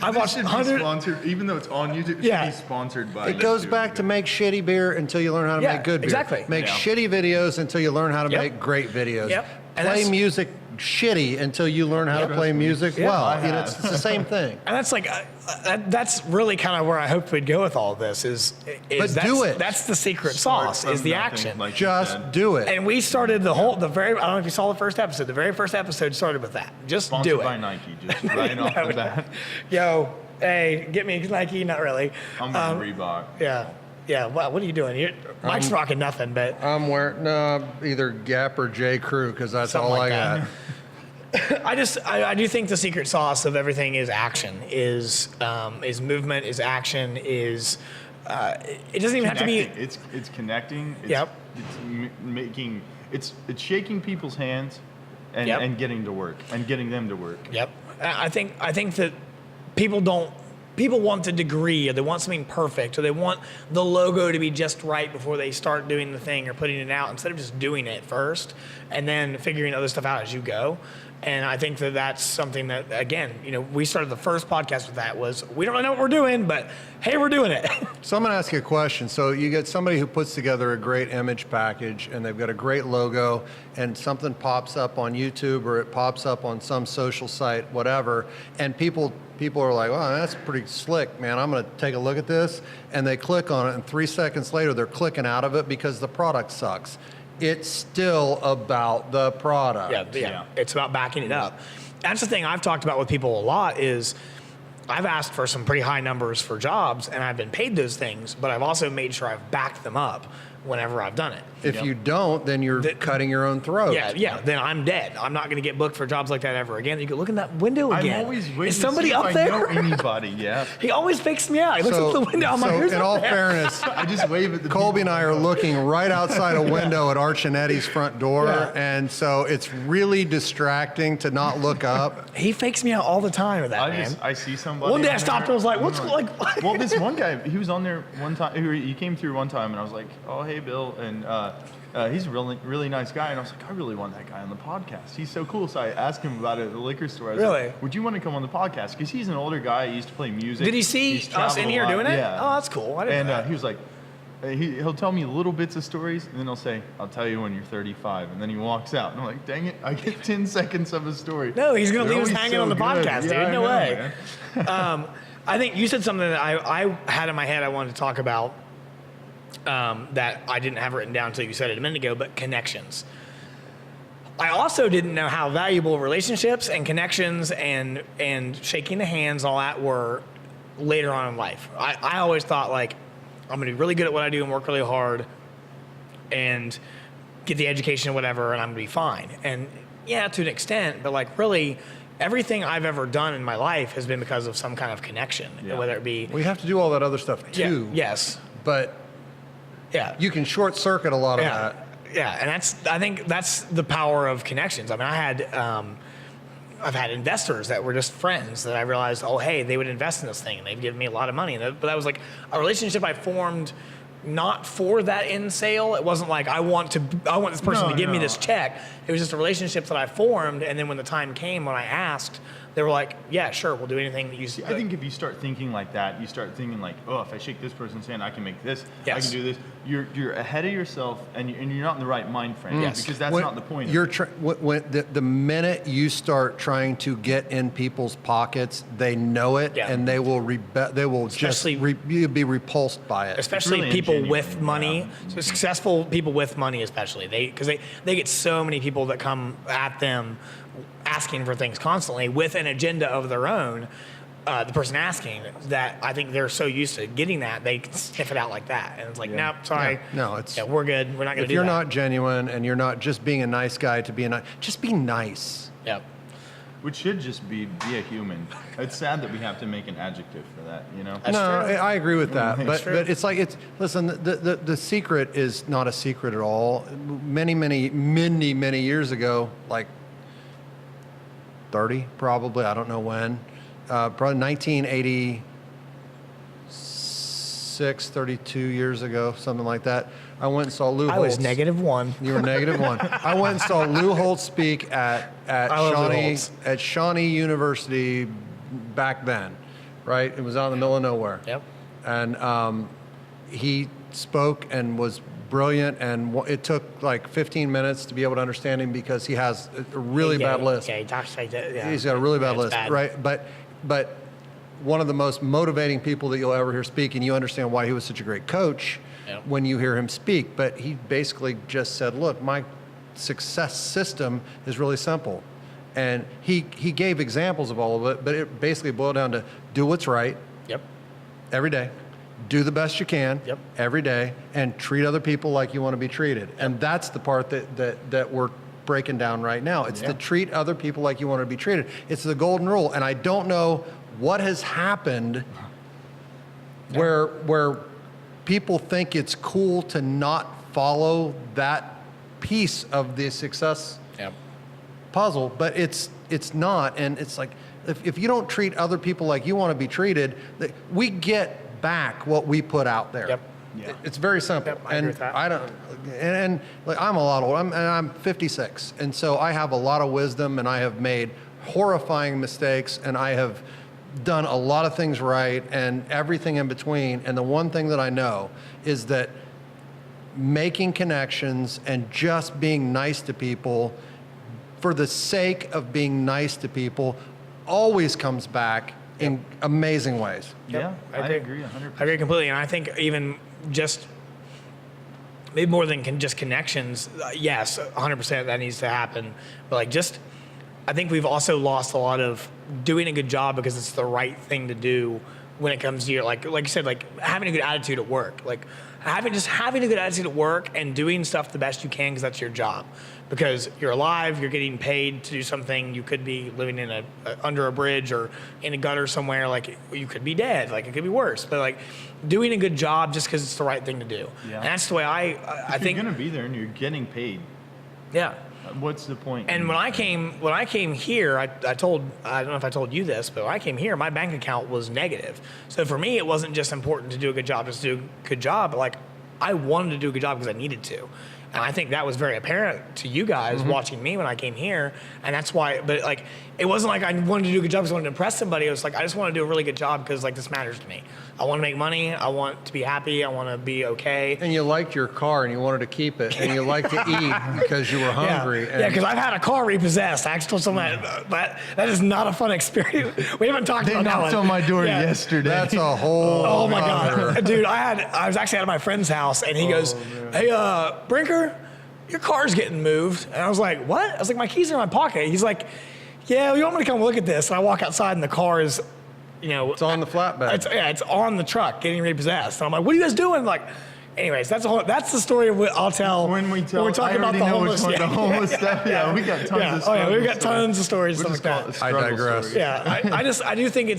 A: I've watched
C: Should be
A: hundreds.
C: sponsored, even though it's on YouTube. It
A: Yeah.
C: should be sponsored by.
B: it goes back to make shitty beer until you learn how to
A: Yeah,
B: make good beer.
A: exactly.
B: Make
C: Yeah.
B: shitty videos until you learn how to
A: Yep.
B: make great videos.
A: Yep. And
B: Play
A: that's-
B: music shitty until you learn how to play music
A: Yeah,
B: well.
C: I
B: You know,
C: have.
B: it's the same thing.
A: And that's that's really kind of where I hope we'd go with all of this
B: But do it.
A: That's the secret
C: Start
A: sauce
C: from
A: is the
C: nothing,
A: action.
C: like you
B: Just
C: said.
B: do it.
A: And we started I don't know if you saw the first episode. The very first episode started with that. Just
C: Sponsored
A: do it.
C: by Nike, just right off the bat.
A: Yo, hey, get me Nike. Not really.
C: I'm on Reebok.
A: Yeah. Yeah. Well, what are you doing? Mike's rocking nothing, but
B: I'm wearing either Gap or J. Crew because that's
A: Something
B: all
A: like
B: I
A: that.
B: got.
A: I do think the secret sauce of everything is action, is movement, is action, is it doesn't even have to be.
C: It's connecting. It's,
A: Yep.
C: It's making. It's shaking people's hands, and
A: Yep.
C: and getting to work and getting them to work.
A: Yep. I think that people want the degree, or they want something perfect, or they want the logo to be just right before they start doing the thing or putting it out, instead of just doing it first and then figuring other stuff out as you go. And I think that that's something that, again, we started the first podcast with that was, we don't really know what we're doing, but hey, we're doing it.
B: So I'm going to ask you a question. So you get somebody who puts together a great image package, and they've got a great logo, and something pops up on YouTube or it pops up on some social site, whatever, and people are like, "Oh, that's pretty slick, man. I'm going to take a look at this," and they click on it, and 3 seconds later they're clicking out of it because the product sucks. It's still about the product.
A: Yeah. It's about backing it up. That's the thing I've talked about with people a lot is I've asked for some pretty high numbers for jobs, and I've been paid those things, but I've also made sure I've backed them up whenever I've done it.
B: If you don't, then you're cutting your own throat.
A: Yeah, then I'm dead. I'm not going to get booked for jobs like that ever again. You can look in that window
C: I'm
A: again.
C: always waiting
A: Is
C: to
A: somebody
C: see if
A: up
C: I
A: there?
C: know anybody. Yeah.
A: He always fakes me out. He looks up the window. I'm like,
B: so
A: who's
B: in
A: up
B: all
A: there?
B: fairness,
C: I just wave at the
B: Colby and
C: people.
B: I are looking right outside a window at Arch and Eddie's front door,
A: Yeah.
B: and so it's really distracting to not look up.
A: He fakes me out all the time with that, man.
C: I see somebody.
A: One day I
C: on
A: stopped and
C: there,
A: was like, what's
C: I'm
A: like?
C: Well, this one guy, he was on there one time. He came through one time, and I was like, "Oh, hey, Bill," and he's a really nice guy. And I was like, "I really want that guy on the podcast. He's so cool." So I asked him about it at the liquor store. I was
A: Really?
C: like, "Would you want to come on the podcast?" Because he's an older guy. He used to play music.
A: Did he see
C: He's
A: us
C: traveled
A: in
C: a
A: here
C: lot.
A: doing it?
C: Yeah.
A: Oh, that's cool. I didn't
C: And
A: know that.
C: he was like, he'll tell me little bits of stories, and then he'll say, "I'll tell you when you're 35," and then he walks out, and I'm like, "Dang it! I get 10 seconds of a story."
A: No, he's gonna
C: They're
A: leave us
C: always
A: hanging
C: so
A: on the
C: good.
A: podcast, dude.
C: Yeah,
A: No way.
C: Man.
A: I think you said something that I had in my head I wanted to talk about that I didn't have written down until you said it a minute ago, but connections. I also didn't know how valuable relationships and connections and shaking the hands, all that were later on in life. I always thought, like, I'm going to be really good at what I do and work really hard and get the education or whatever, and I'm going to be fine. And yeah, to an extent, but like really everything I've ever done in my life has been because of some kind of connection, whether it be...
B: We have to do all that other stuff too.
A: Yes.
B: But you can short circuit a lot of that.
A: Yeah, and I think that's the power of connections. I mean, I've had investors that were just friends that I realized, oh, hey, they would invest in this thing, and they've given me a lot of money. But that was like a relationship I formed not for that end sale. It wasn't like I want this person to give me this check. It was just a relationship that I formed, and then when the time came, when I asked, they were like, yeah, sure, we'll do anything that you say.
C: I think if you start thinking like that, you start thinking like, oh, if I shake this person's hand, I can make this, I can do this. You're ahead of yourself, and you're not in the right mind frame, because that's not the point.
B: The minute you start trying to get in people's pockets, they know it, and they will you'll be repulsed by it.
A: Especially
C: really
A: people with money, so successful people with money, especially because they get so many people that come at them asking for things constantly with an agenda of their own. The person asking, that I think they're so used to getting that they can sniff it out like that, and it's like, nope, sorry, we're good. We're not going to do that.
B: If you're not genuine and you're not just being a nice guy to be just be nice.
A: Yep.
C: Which should just be a human. It's sad that we have to make an adjective for that, you know?
A: That's true.
B: I agree with that.
A: That's
B: But it's like, listen, the secret is not a secret at all. Many years ago, like 30 probably, I don't know when, probably 1986, 32 years ago, something like that. I went and saw Lou Holtz.
A: I was -1.
B: You were -1. I went and saw Lou Holtz speak at Shawnee University back then, right? It was out in the middle of nowhere.
A: Yep.
B: And he spoke and was brilliant, and it took like 15 minutes to be able to understand him because he has a really bad list.
A: Yeah, he talks like that. Yeah.
B: He's got a really bad list,
A: bad.
B: right? But one of the most motivating people that you'll ever hear speak, and you understand why he was such a great coach when you hear him speak. But he basically just said, look, my success system is really simple. And he gave examples of all of it, but it basically boiled down to do what's right every day. Do the best you can every day, and treat other people like you want to be treated. And that's the part that we're breaking down right now. It's to treat other people like you want to be treated. It's the golden rule. And I don't know what has happened where people think it's cool to not follow that piece of the success puzzle, but it's not. And it's like, if you don't treat other people like you want to be treated, we get back what we put out there. It's very simple.
A: I agree with that.
B: And like, I'm a lot older. I'm 56, and so I have a lot of wisdom, and I have made horrifying mistakes, and I have done a lot of things right, and everything in between. And the one thing that I know is that making connections and just being nice to people for the sake of being nice to people always comes back in amazing ways.
C: Yeah, I agree 100%.
A: I agree completely, and I think even just maybe more than just connections. Yes, 100% that needs to happen. But like, I think we've also lost a lot of doing a good job because it's the right thing to do when it comes to your like you said, like having a good attitude at work, like having a good attitude at work and doing stuff the best you can because that's your job. Because you're alive, you're getting paid to do something. You could be living in under a bridge or in a gutter somewhere. Like, you could be dead. Like, it could be worse. But like, doing a good job just because it's the right thing to do. Yeah. And that's the way I think.
C: If you're gonna be there and you're getting paid.
A: Yeah.
C: What's the point?
A: And when I came here, I don't know if I told you this, but when I came here, my bank account was negative. So for me, it wasn't just important to do a good job, just to do a good job. But like, I wanted to do a good job because I needed to. And I think that was very apparent to you guys watching me when I came here. And that's why, but like, it wasn't like I wanted to do a good job because I wanted to impress somebody. It was like, I just want to do a really good job because like this matters to me. I want to make money. I want to be happy. I want to be okay.
B: And you liked your car and you wanted to keep it, and you liked to eat because you were hungry.
A: Yeah, because I've had a car repossessed. I actually told someone that is not a fun experience. We haven't talked about that one.
C: They knocked on my door yesterday.
B: That's a whole.
A: Oh my God, dude! I was actually at my friend's house, and he goes, "Hey, Brinker, your car's getting moved." And I was like, "What?" I was like, "My keys are in my pocket." He's like, "Yeah, you want me to come look at this?" And I walk outside, and the car is,
B: It's on the flatbed.
A: It's on the truck getting repossessed. And I'm like, "What are you guys doing?" Like, anyways, that's the story of what I'll tell
C: when we're talking about
A: the homeless.
C: The homeless stuff. Yeah, we got tons of stuff.
A: Oh yeah, we've got tons of stories
C: We'll
A: like that.
B: I digress.
A: Yeah, I do think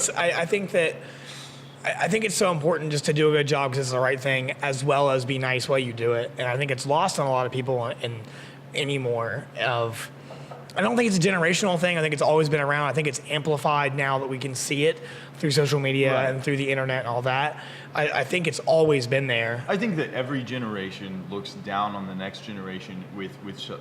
A: I think it's so important just to do a good job because it's the right thing, as well as be nice while you do it. And I think it's lost on a lot of people anymore. I don't think it's a generational thing. I think it's always been around. I think it's amplified now that we can see it through social media and through the internet and all that. I think it's always been there.
C: I think that every generation looks down on the next generation with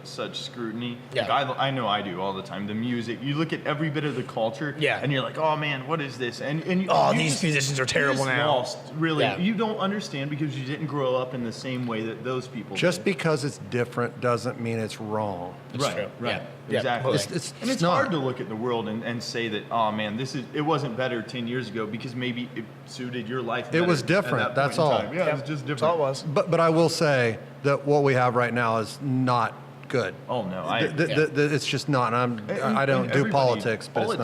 C: such scrutiny.
A: Yeah.
C: Like I know I do all the time. The music, you look at every bit of the culture, and you're like, oh man, what is this? And
A: These musicians are terrible now.
C: Lost, really.
A: Yeah.
C: You don't understand because you didn't grow up in the same way that those people
B: Just
C: did.
B: because it's different doesn't mean it's wrong.
C: Right.
A: Yeah,
C: Exactly.
A: totally.
C: It's
B: not.
C: hard to look at the world and say that, oh man, it wasn't better 10 years ago because maybe it suited your life better.
B: It was
C: at
B: different,
C: that
B: that's
C: point in
B: all.
C: time. Yeah, it was just different.
A: That's all it was.
B: But I will say that what we have right now is not good.
C: Oh no,
B: It's just not. And I don't do politics, but
C: all
B: it's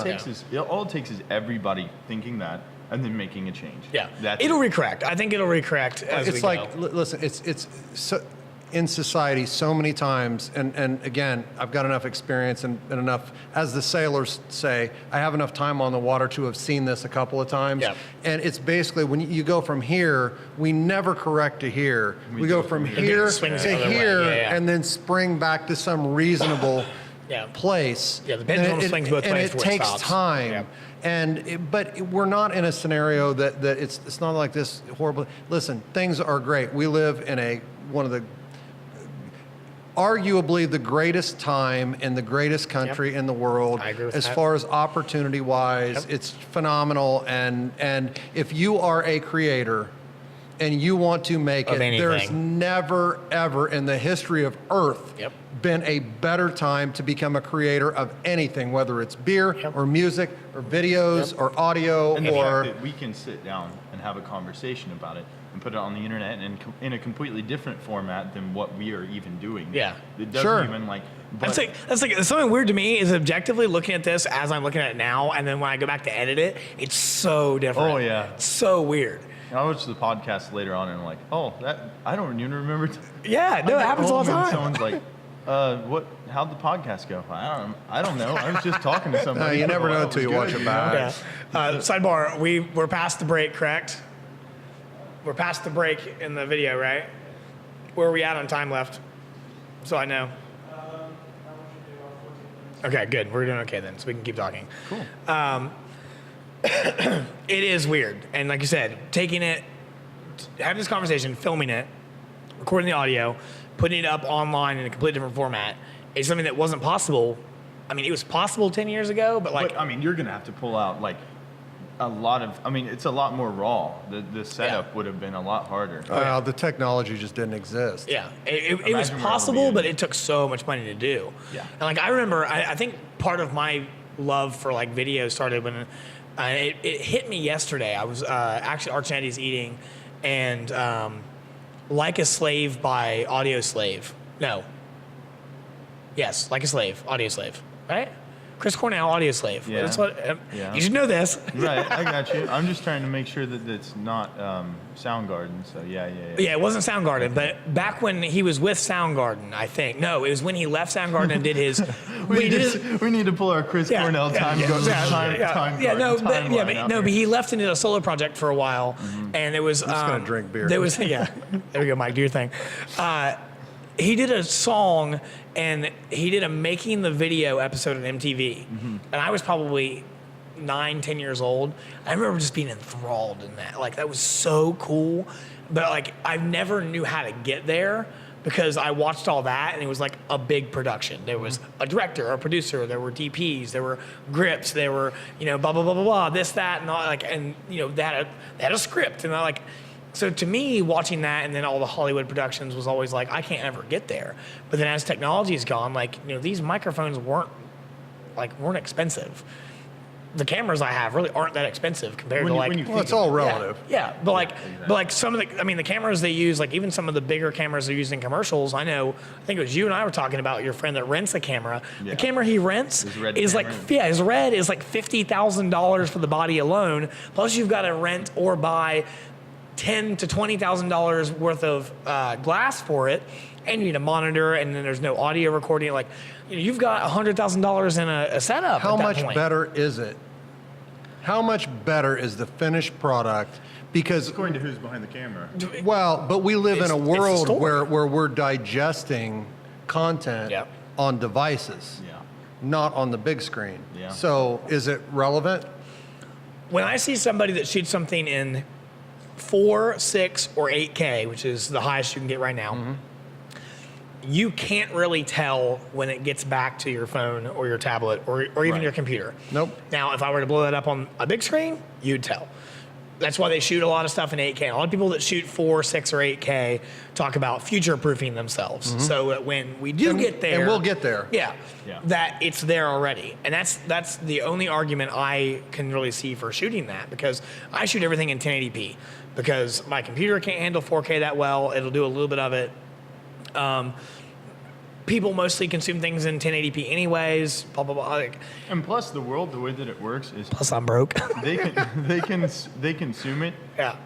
B: not.
C: all it takes is everybody thinking that and then making a change.
A: Yeah,
C: That's
A: it'll recorrect. I think it'll recorrect as we
B: It's
A: go.
B: like, listen, it's so, in society so many times, and again, I've got enough experience and enough, as the sailors say, I have enough time on the water to have seen this a couple of times.
A: Yeah.
B: And it's basically when you go from here, we never correct to here. We go from here to
A: swings the other way.
B: here,
A: Yeah.
B: and then spring back to some reasonable place.
A: Yeah, the pendulum swings both ways
B: and it
A: before it
B: takes
A: stops.
B: time.
A: Yeah.
B: But we're not in a scenario that it's not like this horrible. Listen, things are great. We live in one of the arguably the greatest time in the greatest country in the world.
A: I agree with
B: as
A: that.
B: far as opportunity wise. It's phenomenal, and if you are a creator and you want to make
A: Of
B: it,
A: anything.
B: there's never ever in the history of Earth been a better time to become a creator of anything, whether it's beer or music or videos or audio
C: And the
B: or
C: fact that we can sit down and have a conversation about it and put it on the internet and in a completely different format than what we are even doing.
A: Yeah.
C: It doesn't
B: Sure.
C: even like.
A: That's like something weird to me is objectively looking at this as I'm looking at it now, and then when I go back to edit it, it's so different.
C: Oh, yeah.
A: It's so weird.
C: And I watch the podcast later on and I'm like, oh, that I don't even remember.
A: Yeah, no, it happens all the time.
C: Someone's like, how'd the podcast go? I don't know. I was just talking to somebody.
B: you never
C: Oh,
B: know
C: it
B: until
C: was
B: you watch
C: good,
B: it back.
A: Yeah. Sidebar: we're past the break, correct? We're past the break in the video, right? Where are we at on time left? So I know. Okay, good. We're doing okay then, so we can keep talking.
C: Cool.
A: It is weird, and like you said, taking it, having this conversation, filming it, recording the audio, putting it up online in a completely different format is something that wasn't possible. I mean, it was possible 10 years ago, but like,
C: But I mean, you're gonna have to pull out like a lot of. I mean, it's a lot more raw. The setup would have been a lot harder.
B: the technology just didn't exist.
A: yeah, it was
C: Imagine where it would
A: possible,
C: be.
A: but it took so much money to do.
C: Yeah.
A: And like, I remember, I think part of my love for like video started when it hit me yesterday. I was actually Arch Andy's eating, and Like a Slave by Audio Slave. No. Yes, Like a Slave, Audio Slave, right? Chris Cornell, Audio Slave.
C: Yeah.
A: That's what.
C: Yeah.
A: You should know this.
C: Right, I got you. I'm just trying to make sure that it's not Soundgarden. So yeah.
A: Yeah, it wasn't Soundgarden, but back when he was with Soundgarden, I think. No, it was when he left Soundgarden and did his.
C: We need to pull our Chris Cornell time
A: but he left and did a solo project for a while, and it was.
B: I'm just gonna drink beer.
A: There was there we go, Mike. Do your thing. He did a song, and he did a making the video episode on MTV, and I was probably 9-10 years old. I remember just being enthralled in that. Like, that was so cool, but like I never knew how to get there. because I watched all that and it was like a big production. There was a director, a producer, there were DPs, there were grips, there were, blah, blah, blah, blah, blah, this, that, and all, and they had a script. And so to me, watching that and then all the Hollywood productions was always like, I can't ever get there. But then as technology has gone, these microphones weren't expensive. The cameras I have really aren't that expensive compared to
B: it's all relative.
A: Yeah, but some of the cameras they use, even some of the bigger cameras they're using in commercials, I think it was you and I were talking about your friend that rents a camera. Yeah. The camera he rents his red is $50,000 for the body alone. Plus you've got to rent or buy $10,000 to $20,000 worth of glass for it, and you need a monitor, and then there's no audio recording. You've got $100,000 in a setup.
B: How much better is it? How much better is the finished product? Because
C: according to who's behind the camera.
B: Well, but we live in a world where we're digesting content on devices, not on the big screen. Yeah. So is it relevant?
A: When I see somebody that shoots something in 4, 6, or 8K, which is the highest you can get right now, you can't really tell when it gets back to your phone or your tablet or even your computer.
B: Nope.
A: Now, if I were to blow that up on a big screen, you'd tell. That's why they shoot a lot of stuff in 8K. A lot of people that shoot 4, 6, or 8K talk about future-proofing themselves. So that when we do get there...
B: And we'll get there.
A: Yeah. That it's there already. And that's the only argument I can really see for shooting that, because I shoot everything in 1080p because my computer can't handle 4K that well. It'll do a little bit of it. People mostly consume things in 1080p anyways, blah, blah, blah.
C: And plus the way that it works is...
A: Plus I'm broke.
C: they consume it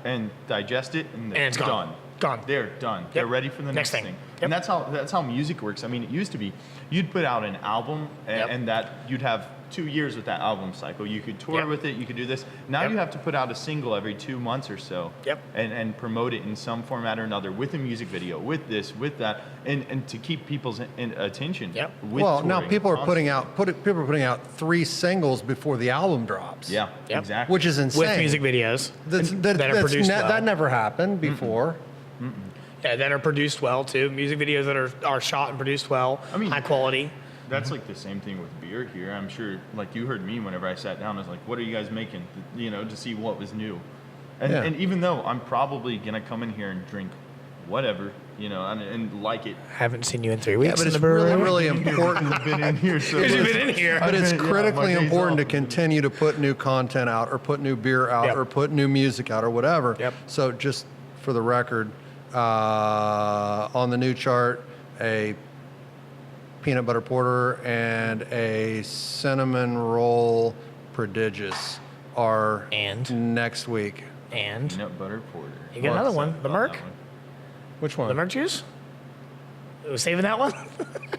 C: and digest it, and
A: it's
C: done.
A: Gone.
C: They're done. Yep. They're ready for the next thing. Yep. And that's how music works. I mean, it used to be you'd put out an album and that you'd have 2 years with that album cycle. You could tour with it, you could do this. Now you have to put out a single every 2 months or so and promote it in some format or another with a music video, with this, with that, and to keep people's attention.
B: Well, now people are putting out 3 singles before the album drops.
C: Yeah, exactly.
B: Which is insane.
A: With music videos that are produced well.
B: That never happened before.
A: Yeah, that are produced well too. Music videos that are shot and produced well, high quality.
C: That's like the same thing with beer here. I'm sure, you heard me whenever I sat down, I was like, what are you guys making, to see what was new. And even though I'm probably going to come in here and drink whatever, and like it.
A: Haven't seen you in 3 weeks.
B: Yeah, but it's really important.
C: I've been in here. So
A: you've been in here.
B: But it's critically important to continue to put new content out or put new beer out or put new music out or whatever. So just for the record, on the new chart, a peanut butter porter and a cinnamon roll prodigious are next week.
A: And
C: peanut butter porter.
A: You get another one. The Merc.
B: Which one?
A: The Merc juice. We're saving that one.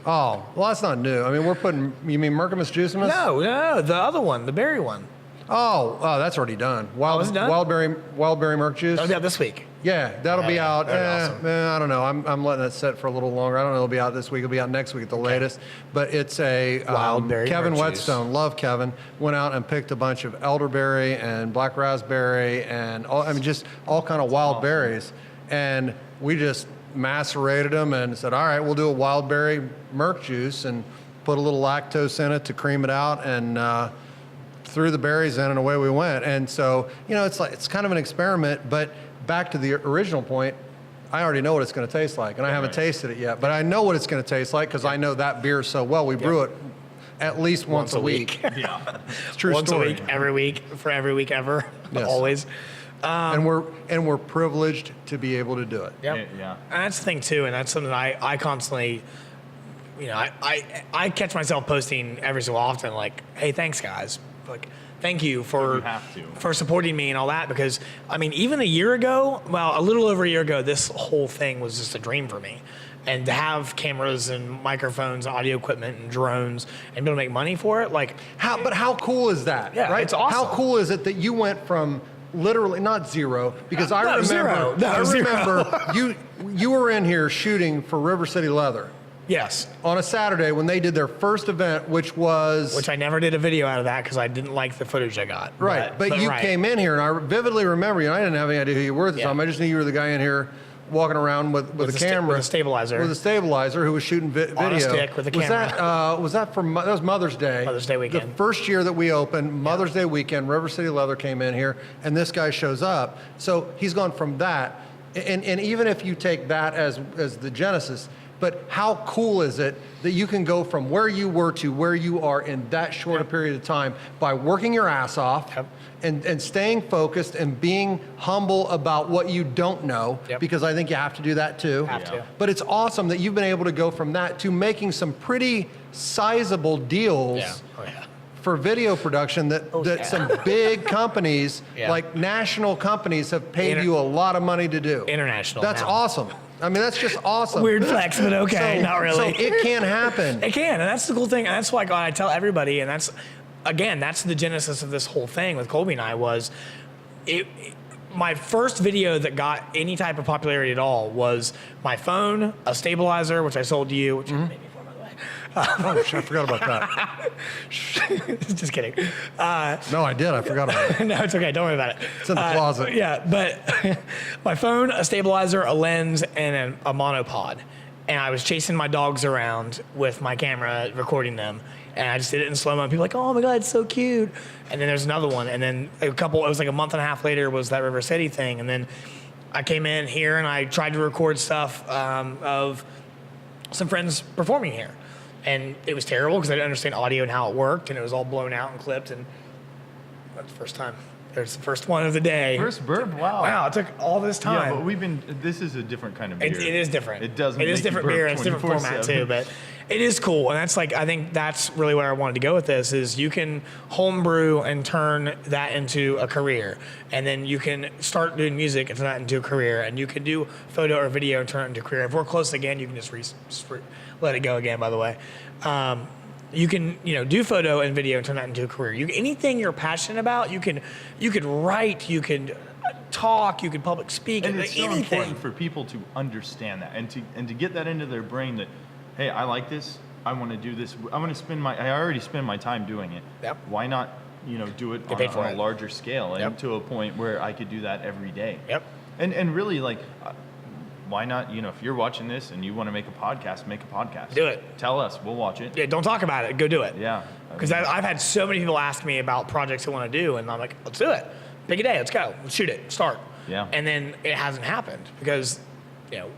B: Oh, well, that's not new. I mean, we're putting. You mean Mercamus Juicimus?
A: No, the other one, the berry one.
B: Oh, that's already done.
A: Is it done?
B: Wildberry Merc juice.
A: That'll be out this week.
B: Yeah, that'll be out.
A: Awesome.
B: I don't know. I'm letting it set for a little longer. I don't know. It'll be out this week. It'll be out next week at the latest. But it's a
A: Wildberry
B: Kevin
A: Merc
B: Whetstone.
A: juice.
B: Love Kevin. Went out and picked a bunch of elderberry and black raspberry and just all kind of wild berries, and we just macerated them and said, all right, we'll do a wildberry Merc juice and put a little lactose in it to cream it out and. Threw the berries in and away we went. And so, it's kind of an experiment, but back to the original point, I already know what it's going to taste like, and I haven't tasted it yet, but I know what it's going to taste like because I know that beer so well. We brew it at least once a week.
C: Yeah.
B: It's true
A: Once
B: story.
A: a week, every week, for every week ever, always.
B: And we're privileged to be able to do it.
A: Yep.
C: Yeah.
A: And that's the thing too, and that's something I constantly, I catch myself posting every so often, like, hey, thanks guys. Like, thank you for supporting me and all that, because even a year ago, a little over a year ago, this whole thing was just a dream for me. And to have cameras and microphones and audio equipment and drones and be able to make money for it,
B: how cool is that?
A: Yeah,
B: right?
A: it's awesome.
B: How cool is it that you went from literally not zero, because I remember you were in here shooting for River City Leather.
A: Yes.
B: On a Saturday when they did their first event, which I
A: never did a video out of that because I didn't like the footage I got.
B: Right. But you came in here, and I vividly remember you, and I didn't have any idea who you were at the time. I just knew you were the guy in here walking around with a camera.
A: With a stabilizer.
B: With a stabilizer who was shooting video.
A: On a stick with a camera.
B: That was Mother's Day.
A: Mother's Day weekend.
B: The first year that we opened, Mother's Day weekend, River City Leather came in here, and this guy shows up. So he's gone from that, and even if you take that as the genesis, but how cool is it that you can go from where you were to where you are in that short a period of time by working your ass off and staying focused and being humble about what you don't know, because I think you have to do that too. But it's awesome that you've been able to go from that to making some pretty sizable deals for video production that some big companies, like national companies, have paid you a lot of money to do.
A: International.
B: That's awesome. I mean, that's just awesome.
A: Weird flex, but okay, not really.
B: So it can happen.
A: It can, and that's the cool thing. And that's why I tell everybody, and that's the genesis of this whole thing with Colby and I was, my first video that got any type of popularity at all was my phone, a stabilizer, which I sold to you, which you made me for, by the way.
B: Oh, shit, I forgot about that.
A: Just kidding.
B: No, I did. I forgot about it.
A: No, it's okay. Don't worry about it.
B: It's in the closet.
A: Yeah, but my phone, a stabilizer, a lens, and a monopod. And I was chasing my dogs around with my camera, recording them. And I just did it in slow-mo. And people were like, oh my God, it's so cute. And then there's another one. And then it was like a month and a half later was that River City thing. And then I came in here and I tried to record stuff of some friends performing here. And it was terrible because I didn't understand audio and how it worked, and it was all blown out and clipped. And that's the first time. There's the first one of the day.
C: First burp, wow.
A: Wow, it took all this time.
C: Yeah, but this is a different kind of beer.
A: It is different.
C: It doesn't.
A: It is different beer. It's different format too, but it is cool. And that's I think that's really where I wanted to go with this is you can homebrew and turn that into a career. And then you can start doing music and turn that into a career. And you can do photo or video and turn it into a career. If we're close again, you can just let it go again, by the way. You can, do photo and video and turn that into a career. Anything you're passionate about, you could write, you could talk, you could public speak,
C: and it's
A: anything.
C: so important for people to understand that and to get that into their brain that, hey, I like this. I want to do this. I already spend my time doing it.
A: Yep.
C: Why not, do it on a larger scale and to a point where I could do that every day.
A: Yep.
C: And really, why not, if you're watching this and you want to make a podcast, make a podcast.
A: Do it.
C: Tell us. We'll watch it.
A: Yeah, don't talk about it. Go do it.
C: Yeah.
A: Because I've had so many people ask me about projects they want to do, and I'm like, let's do it. Pick a day. Let's go. Let's shoot it. Start.
C: Yeah.
A: And then it hasn't happened because,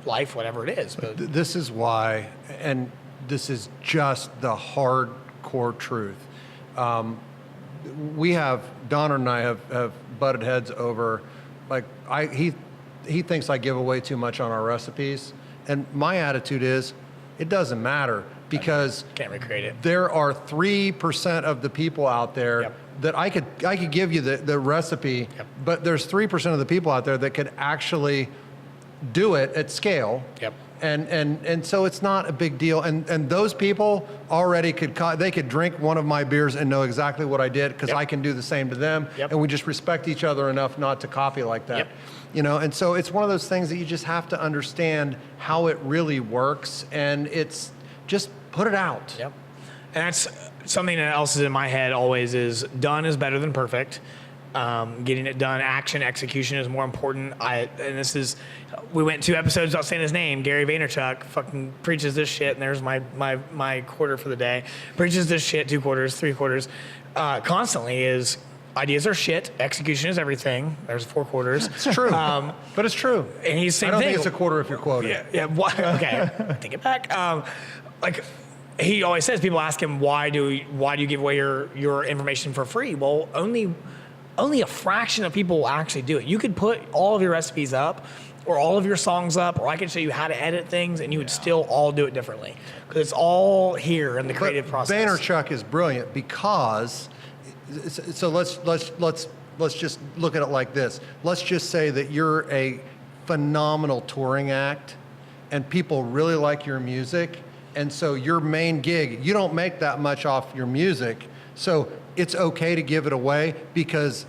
A: life, whatever it is. But
B: This is why, and this is just the hardcore truth. Donner and I have butted heads over, he thinks I give away too much on our recipes. And my attitude is, it doesn't matter because
A: can't recreate it.
B: There are 3% of the people out there that I could give you the recipe, but there's 3% of the people out there that could actually do it at scale.
A: Yep.
B: And so it's not a big deal. And those people already could drink one of my beers and know exactly what I did because I can do the same to them.
A: Yep.
B: And we just respect each other enough not to copy like that. And so it's one of those things that you just have to understand how it really works, and it's just put it out.
A: Yep. And that's something that else is in my head always is done is better than perfect. Getting it done, action, execution is more important. We went 2 episodes without saying his name. Gary Vaynerchuk fucking preaches this shit, and there's my quarter for the day. Preaches this shit 2 quarters, 3 quarters, constantly is ideas are shit, execution is everything. There's 4 quarters.
B: It's true, but it's true.
A: And he's saying,
B: I don't think it's a quarter if you're quoting.
A: Yeah. Okay, take it back. He always says, people ask him, why do you give away your information for free? Well, only a fraction of people will actually do it. You could put all of your recipes up or all of your songs up, or I could show you how to edit things, and you would still all do it differently because it's all here in the creative process.
B: Vaynerchuk is brilliant because, so let's just look at it like this. Let's just say that you're a phenomenal touring act and people really like your music, and so your main gig, you don't make that much off your music, so it's okay to give it away because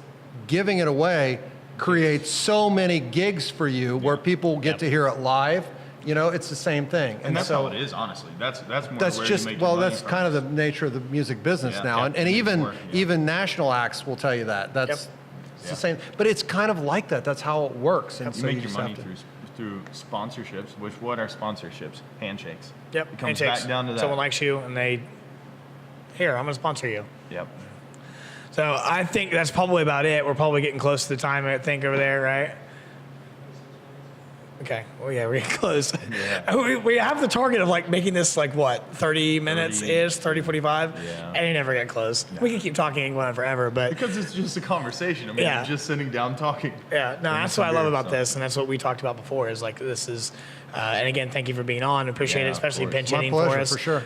B: giving it away creates so many gigs for you where people get to hear it live. It's the same thing.
C: And that's how it is, honestly. That's more where you make your money
B: that's
C: from.
B: kind of the nature of the music business now. And even national acts will tell you that. That's it's the same. But it's kind of like that. That's how it works. And
C: You
B: so
C: make
B: you
C: your
B: just
C: money
B: have to,
C: through sponsorships, which what are sponsorships? Handshakes.
A: Yep.
C: It comes
A: handshakes.
C: back down to that.
A: Someone likes you and here, I'm going to sponsor you.
C: Yep.
A: So I think that's probably about it. We're probably getting close to the time, I think, over there, right? Okay. Well, yeah, we're getting close.
C: Yeah.
A: We have the target of like making this like what, 30 minutes-ish, 30, 45?
C: Yeah.
A: And you never get close.
C: No.
A: We can keep talking on forever, but
C: Because it's just a conversation. I mean,
A: Yeah.
C: you're just sitting down talking.
A: yeah, no, that's
C: some
A: what I love
C: beer,
A: about
C: so.
A: this, and that's what we talked about before. Is like this is, and again, thank you for being on. Appreciate
C: Yeah,
A: it,
C: of
A: especially
C: course.
A: pinch
B: My
A: hitting
B: pleasure,
A: for us
B: for sure.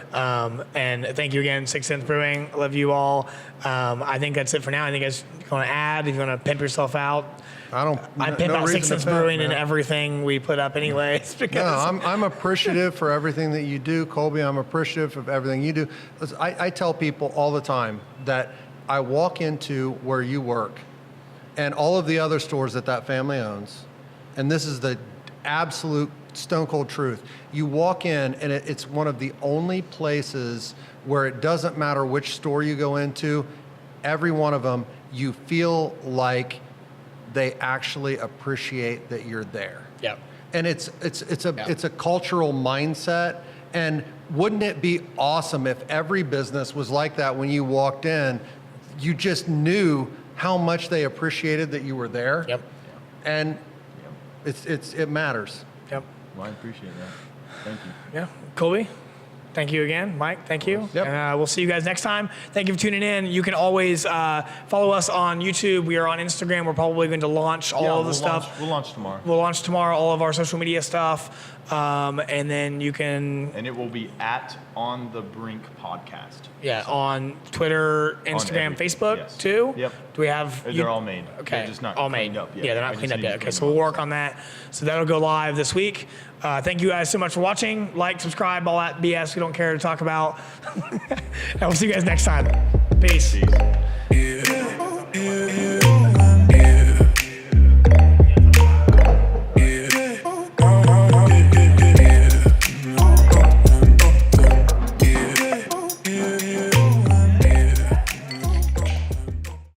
A: And thank you again, Sixth Sense Brewing. I love you all. I think that's it for now. I think you guys want to add, if you want to pimp yourself out. I pimp
B: no
A: out
B: reason
A: Sixth
B: to
A: Sense
B: pimp,
A: Brewing in
B: man.
A: everything we put up, anyways.
B: No,
A: Because
B: I'm appreciative for everything that you do, Colby. I'm appreciative of everything you do. Listen, I tell people all the time that I walk into where you work and all of the other stores that family owns, and this is the absolute stone cold truth. You walk in and it's one of the only places where it doesn't matter which store you go into, every one of them, you feel like they actually appreciate that you're there.
A: Yep.
B: And it's a cultural mindset. And wouldn't it be awesome if every business was like that when you walked in? You just knew how much they appreciated that you were there.
A: Yep.
B: And
C: Yep.
B: it matters.
A: Yep.
C: Well, I appreciate that. Thank you.
A: Yeah. Colby, thank you again. Mike, thank you.
B: Yep.
A: And we'll see you guys next time. Thank you for tuning in. You can always follow us on YouTube. We are on Instagram. We're probably going to launch all of the stuff.
C: We'll launch tomorrow.
A: We'll launch tomorrow all of our social media stuff. And then you can,
C: And it will be at On the Brink Podcast.
A: on Twitter, Instagram,
C: everything,
A: Facebook
C: yes.
A: too.
C: Yep.
A: Do we have?
C: They're all made.
A: Okay.
C: They're just not
A: all made
C: cleaned up yet.
A: Yeah, they're
C: I
A: not
C: just
A: cleaned up
C: need
A: yet.
C: to
A: Okay,
C: clean
A: so
C: them
A: we'll
C: up.
A: work on that. So that'll go live this week. Thank you guys so much for watching. Like, subscribe, all that BS we don't care to talk about. And we'll see you guys next time. Peace.
C: Peace.